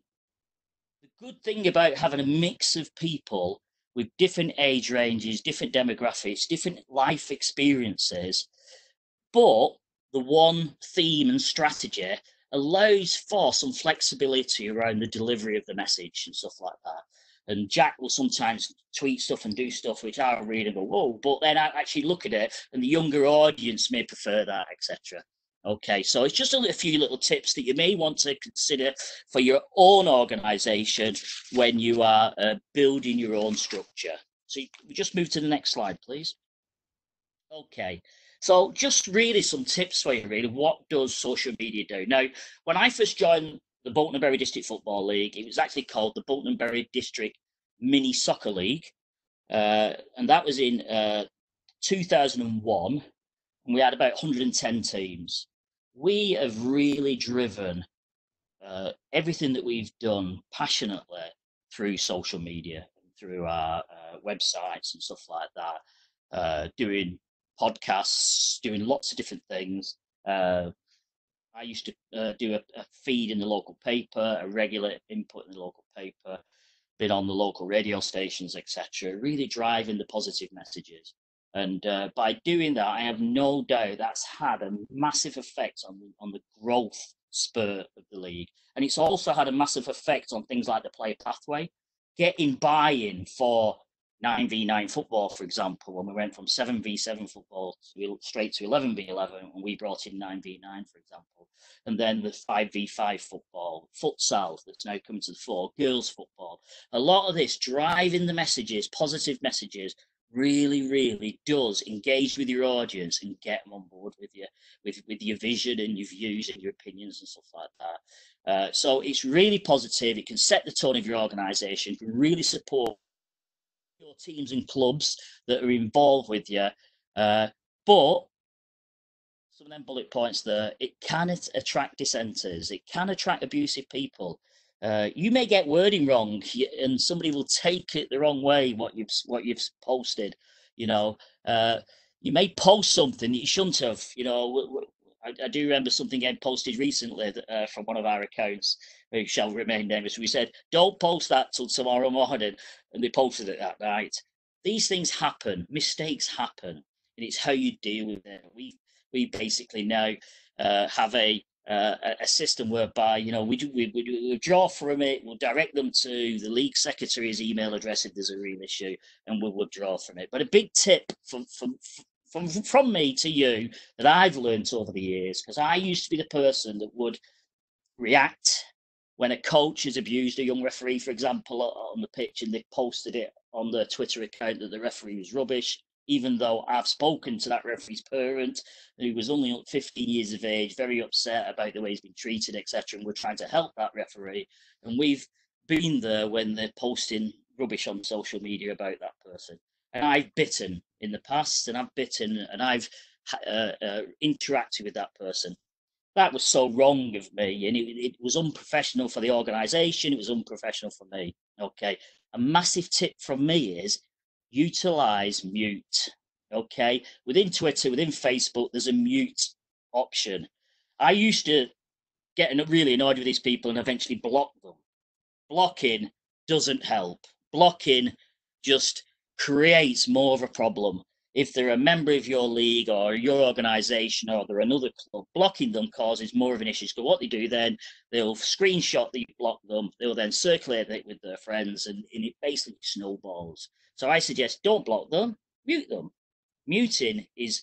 [SPEAKER 3] The good thing about having a mix of people with different age ranges, different demographics, different life experiences, but the one theme and strategy allows for some flexibility around the delivery of the message and stuff like that. And Jack will sometimes tweet stuff and do stuff which I read and go, whoa, but then I actually look at it and the younger audience may prefer that, etc. Okay, so it's just a few little tips that you may want to consider for your own organization when you are building your own structure. So we just move to the next slide, please. Okay, so just really some tips for you, really. What does social media do? Now, when I first joined the Bolton and Bury District Football League, it was actually called the Bolton and Bury District Mini Soccer League, and that was in 2001, and we had about 110 teams. We have really driven everything that we've done passionately through social media, through our websites and stuff like that, doing podcasts, doing lots of different things. I used to do a feed in the local paper, a regular input in the local paper, been on the local radio stations, etc., really driving the positive messages. And by doing that, I have no doubt that's had a massive effect on the growth spurt of the league. And it's also had a massive effect on things like the player pathway, getting buy-in for 9v9 football, for example, when we went from 7v7 football straight to 11v11, and we brought in 9v9, for example. And then the 5v5 football, futsal that's now coming to the fore, girls football. A lot of this driving the messages, positive messages, really does engage with your audience and get them on board with you, with your vision and your views and your opinions and stuff like that. So it's really positive. It can set the tone of your organisation, can really support your teams and clubs that are involved with you. But some of them bullet points there, it can attract dissenters, it can attract abusive people. You may get wording wrong, and somebody will take it the wrong way. What you've posted, you know, you may post something that you shouldn't have. You know, I do remember something getting posted recently from one of our accounts, who shall remain nameless. We said, "Don't post that till tomorrow morning," and they posted it that night. These things happen, mistakes happen, and it's how you deal with it. We basically now have a system whereby, you know, we draw from it, we'll direct them to the league secretary's email address if there's a real issue, and we'll withdraw from it. But a big tip from me to you that I've learned over the years, because I used to be the person that would react when a coach has abused a young referee, for example, on the pitch, and they posted it on their Twitter account that the referee was rubbish, even though I've spoken to that referee's parent, who was only 15 years of age, very upset about the way he's been treated, etc. And we're trying to help that referee. And we've been there when they're posting rubbish on social media about that person. And I've bitten in the past, and I've bitten, and I've interacted with that person. That was so wrong of me, and it was unprofessional for the organisation. It was unprofessional for me. Okay, a massive tip from me is utilize mute. Okay, within Twitter, within Facebook, there's a mute option. I used to get really annoyed with these people and eventually block them. Blocking doesn't help. Blocking just creates more of a problem. If they're a member of your league or your organisation, or they're another club, blocking them causes more of an issue. So what they do then, they'll screenshot that you block them, they'll then circulate it with their friends, and it basically snowballs. So I suggest don't block them, mute them. Muting is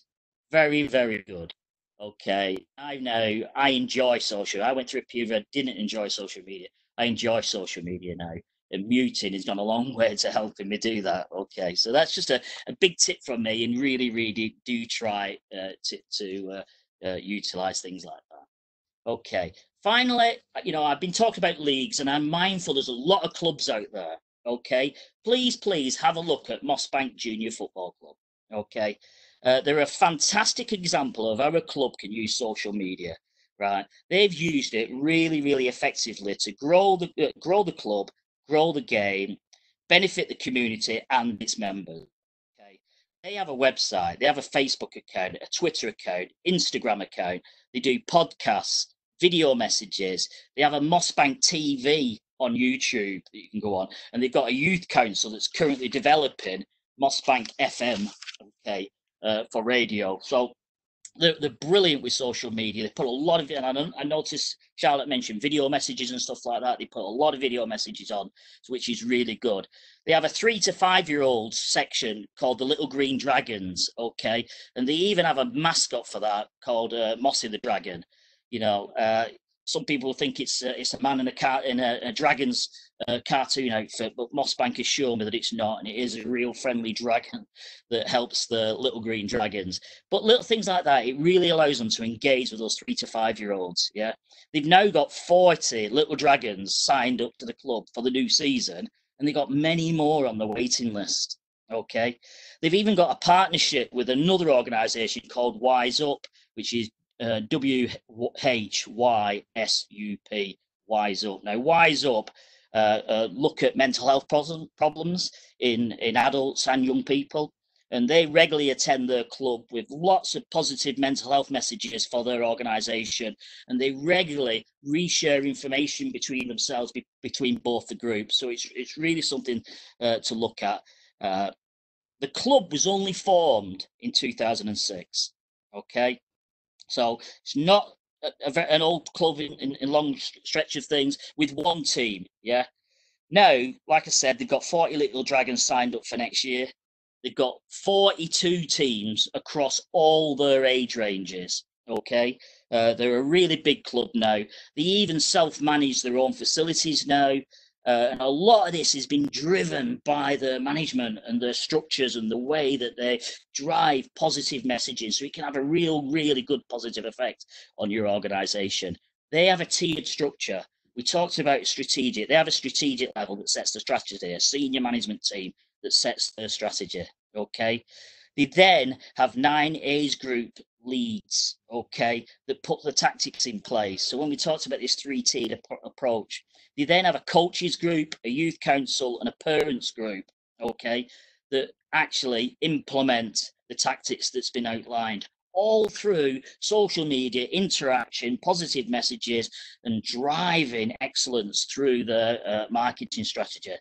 [SPEAKER 3] very good. Okay, I enjoy social. I went through a period where I didn't enjoy social media. I enjoy social media now, and muting has gone a long way to helping me do that. Okay, so that's just a big tip from me, and really do try to utilize things like that. Okay, finally, you know, I've been talking about leagues, and I'm mindful there's a lot of clubs out there. Okay, please have a look at Mossbank Junior Football Club. Okay, they're a fantastic example of how a club can use social media. Right, they've used it really effectively to grow the club, grow the game, benefit the community and its members. Okay, they have a website, they have a Facebook account, a Twitter account, Instagram account. They do podcasts, video messages. They have a Mossbank TV on YouTube that you can go on, and they've got a youth council that's currently developing Mossbank FM. Okay, for radio. So they're brilliant with social media. They put a lot of it, and I noticed Charlotte mentioned video messages and stuff like that. They put a lot of video messages on, which is really good. They have a 3 to 5 year olds section called the Little Green Dragons, okay, and they even have a mascot for that called Mossy the Dragon. You know, some people think it's a man in a dragon's cartoon outfit, but Mossbank has shown me that it's not, and it is a real friendly dragon that helps the Little Green Dragons. But little things like that, it really allows them to engage with those 3 to 5 year olds. Yeah, they've now got 40 little dragons signed up to the club for the new season, and they've got many more on the waiting list. Okay, they've even got a partnership with another organisation called Wise Up, which is WHYSUP, Wise Up. Now, Wise Up look at mental health problems in adults and young people, and they regularly attend their club with lots of positive mental health messages for their organisation, and they regularly reshare information between themselves, between both the groups. So it's really something to look at. The club was only formed in 2006, okay? So it's not an old club in long stretch of things with one team, yeah? Now, like I said, they've got 40 Little Dragons signed up for next year. They've got 42 teams across all their age ranges, okay? They're a really big club now. They even self-manage their own facilities now. And a lot of this has been driven by the management and the structures and the way that they drive positive messaging, so it can have a really good positive effect on your organisation. They have a tiered structure. We talked about strategic. They have a strategic level that sets the strategy, a senior management team that sets their strategy, okay? They then have 9 age group leads, okay, that put the tactics in place. So when we talked about this 3-tiered approach, they then have a coaches group, a youth council, and a parents group, okay, that actually implement the tactics that's been outlined, all through social media interaction, positive messages, and driving excellence through the marketing strategy.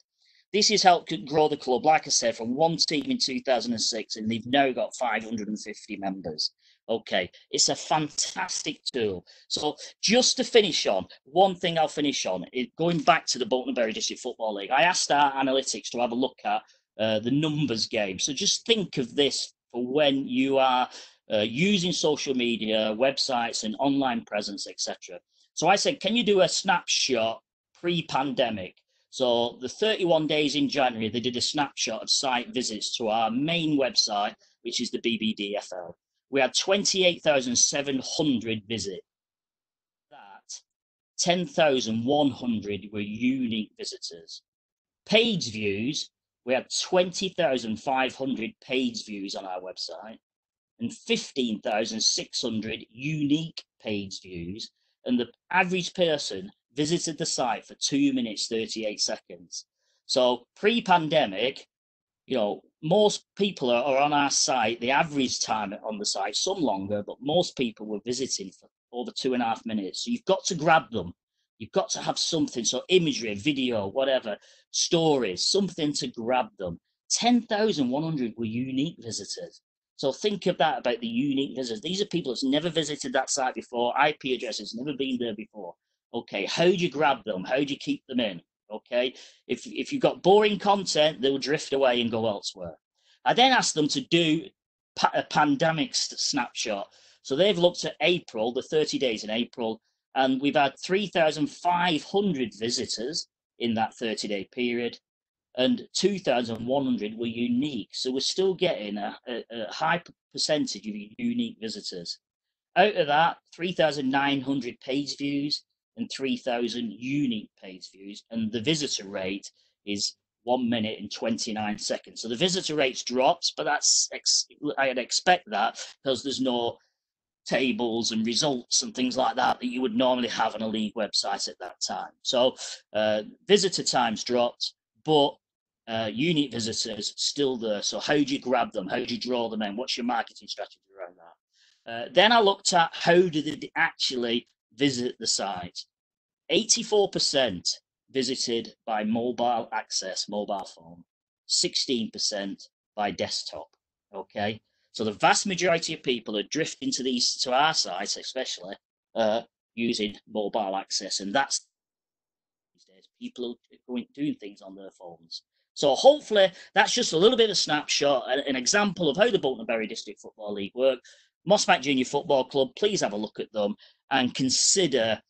[SPEAKER 3] This has helped grow the club, like I said, from one team in 2006, and they've now got 550 members. Okay, it's a fantastic tool. So just to finish on, one thing I'll finish on is going back to the Bolton and Bury District Football League. I asked our analytics to have a look at the numbers game. So just think of this for when you are using social media, websites, and online presence, etc. So I said, can you do a snapshot pre-pandemic? So the 31 days in January, they did a snapshot of site visits to our main website, which is the BBDFL. We had 28,700 visits. That 10,100 were unique visitors. Page views, we had 20,500 page views on our website and 15,600 unique page views. And the average person visited the site for 2 minutes, 38 seconds. So pre-pandemic, you know, most people are on our site, the average time on the site, some longer, but most people were visiting for over 2.5 minutes. So you've got to grab them. You've got to have something, so imagery, video, whatever, stories, something to grab them. 10,100 were unique visitors. So think of that about the unique visitors. These are people that's never visited that site before, IP addresses, never been there before. Okay, how do you grab them? How do you keep them in? Okay, if you've got boring content, they'll drift away and go elsewhere. I then asked them to do a pandemic snapshot. So they've looked at April, the 30 days in April, and we've had 3,500 visitors in that 30-day period, and 2,100 were unique. So we're still getting a high percentage of unique visitors. Out of that, 3,900 page views and 3,000 unique page views, and the visitor rate is 1 minute and 29 seconds. So the visitor rate's dropped, but I'd expect that because there's no tables and results and things like that you would normally have on a league website at that time. So visitor time's dropped, but unique visitors still there. So how do you grab them? How do you draw them in? What's your marketing strategy around that? Then I looked at how do they actually visit the site. 84% visited by mobile access, mobile phone, 16% by desktop. Okay, So the vast majority of people are drifting to our sites, especially using mobile access, and that's these days. People are doing things on their phones. So hopefully that's just a little bit of a snapshot, an example of how the Bolton and Bury District Football League work. Mossback Junior Football Club, please have a look at them and consider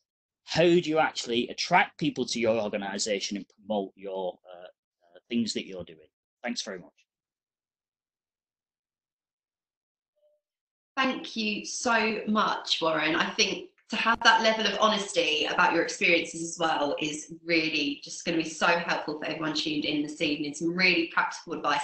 [SPEAKER 3] how do you actually attract people to your organisation and promote your things that you're doing. Thanks very much.
[SPEAKER 2] Thank you so much, Warren. I think to have that level of honesty about your experiences as well is really just going to be so helpful for everyone tuned in this evening. Some really practical advice.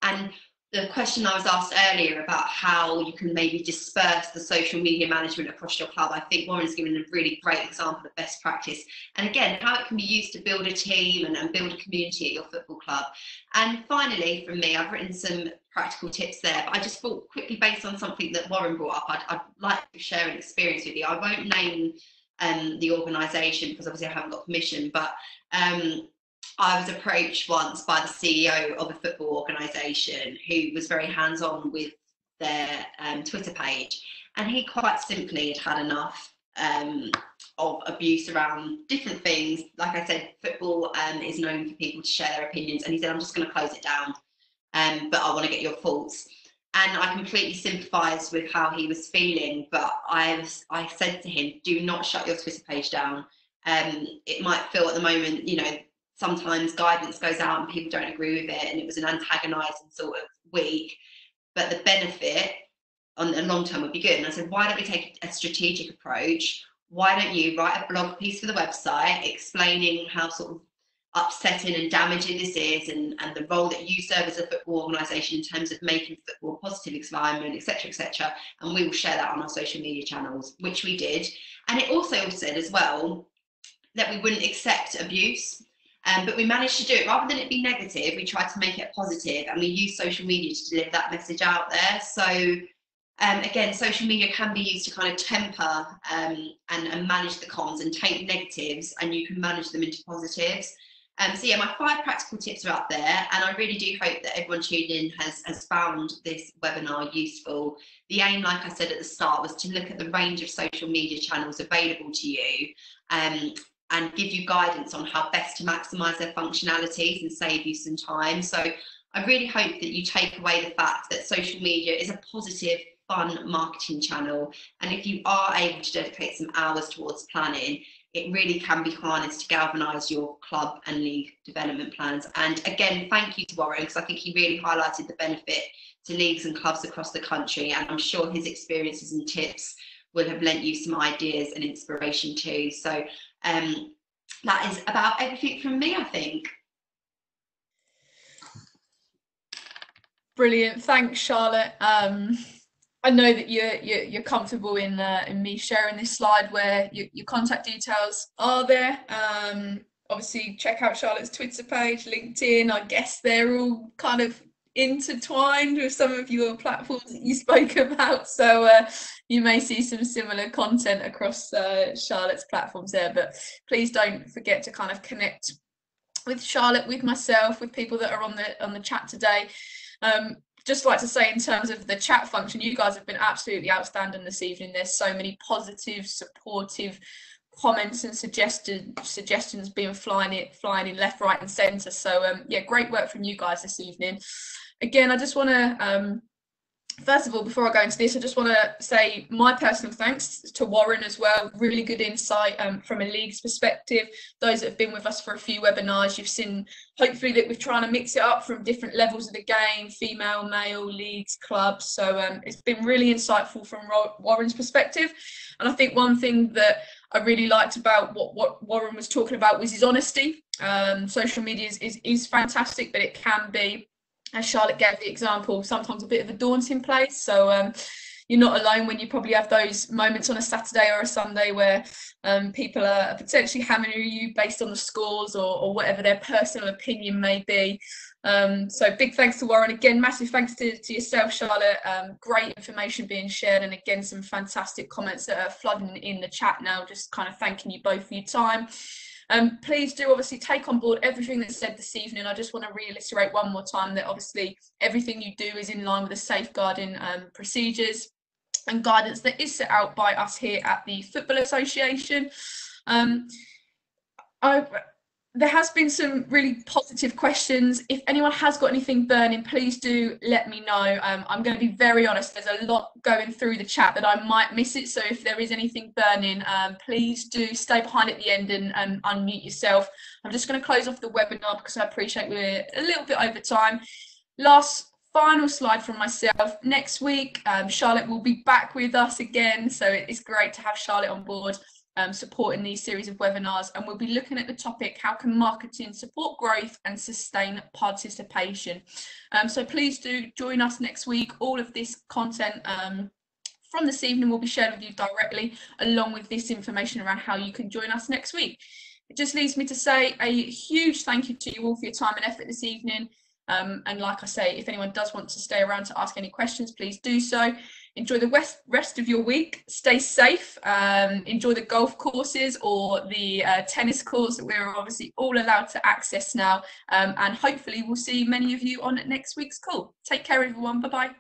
[SPEAKER 2] And the question I was asked earlier about how you can maybe disperse the social media management across your club, I think Warren's given a really great example of best practice. And again, how it can be used to build a team and build a community at your football club. And finally, from me, I've written some practical tips there, but I just thought quickly based on something that Warren brought up, I'd like to share an experience with you. I won't name the organisation because obviously I haven't got permission, but I was approached once by the CEO of a football organisation who was very hands-on with their Twitter page, and he quite simply had enough of abuse around different things. Like I said, football is known for people to share their opinions, and he said, I'm just going to close it down, but I want to get your thoughts. And I completely sympathise with how he was feeling, but I said to him, do not shut your Twitter page down. It might feel at the moment, you know, sometimes guidance goes out and people don't agree with it, and it was an antagonising sort of week, but the benefit on the long term would be good. And I said, why don't we take a strategic approach? Why don't you write a blog piece for the website explaining how sort of upsetting and damaging this is, and the role that you serve as a football organisation in terms of making football a positive environment, etc., and we will share that on our social media channels, which we did. And it also said as well that we wouldn't accept abuse. But we managed to do it. Rather than it be negative, we tried to make it positive, and we use social media to deliver that message out there. So again, social media can be used to kind of temper and manage the comms and take negatives, and you can manage them into positives. So yeah, my 5 practical tips are up there, and I really do hope that everyone tuned in has found this webinar useful. The aim, like I said at the start, was to look at the range of social media channels available to you, and give you guidance on how best to maximise their functionalities and save you some time. So I really hope that you take away the fact that social media is a positive, fun marketing channel. And if you are able to dedicate some hours towards planning, it really can be harnessed to galvanise your club and league development plans. And again, thank you to Warren, because I think he really highlighted the benefit to leagues and clubs across the country. And I'm sure his experiences and tips will have lent you some ideas and inspiration too. So that is about everything from me, I think.
[SPEAKER 1] Brilliant, thanks, Charlotte. I know that you're comfortable in me sharing this slide where your contact details are there. Obviously, check out Charlotte's Twitter page, LinkedIn. I guess they're all kind of intertwined with some of your platforms that you spoke about, so you may see some similar content across Charlotte's platforms there, but please don't forget to kind of connect with Charlotte, with myself, with people that are on the chat today. Just like to say, in terms of the chat function, you guys have been absolutely outstanding this evening. There's so many positive, supportive comments and suggestions being flying in left, right and centre. So yeah, great work from you guys this evening. Again, I just want to first of all, before I go into this, I just want to say my personal thanks to Warren as well. Really good insight from a league's perspective. Those that have been with us for a few webinars, you've seen hopefully that we're trying to mix it up from different levels of the game, female, male, leagues, clubs. So it's been really insightful from Warren's perspective. And I think one thing that I really liked about what Warren was talking about was his honesty. Social media is fantastic, but it can be, as Charlotte gave the example, sometimes a bit of a daunting place. So you're not alone when you probably have those moments on a Saturday or a Sunday where people are potentially hammering you based on the scores or whatever their personal opinion may be. So big thanks to Warren. Again, massive thanks to yourself, Charlotte. Great information being shared, and again, some fantastic comments that are flooding in the chat now, just kind of thanking you both for your time. Please do obviously take on board everything that's said this evening. I just want to reiterate one more time that obviously everything you do is in line with the safeguarding procedures and guidance that is set out by us here at the Football Association. There has been some really positive questions. If anyone has got anything burning, please do let me know. I'm going to be very honest, there's a lot going through the chat that I might miss it. So if there is anything burning, please do stay behind at the end and unmute yourself. I'm just going to close off the webinar because I appreciate we're a little bit over time. Final slide from myself. Next week, Charlotte will be back with us again. So it's great to have Charlotte on board. Supporting these series of webinars, and we'll be looking at the topic, how can marketing support growth and sustain participation? So please do join us next week. All of this content from this evening will be shared with you directly, along with this information around how you can join us next week. It just leaves me to say a huge thank you to you all for your time and effort this evening. And like I say, if anyone does want to stay around to ask any questions, please do so. Enjoy the rest of your week. Stay safe. Enjoy the golf courses or the tennis courts that we're obviously all allowed to access now. And hopefully we'll see many of you on next week's call. Take care, everyone. Bye-bye.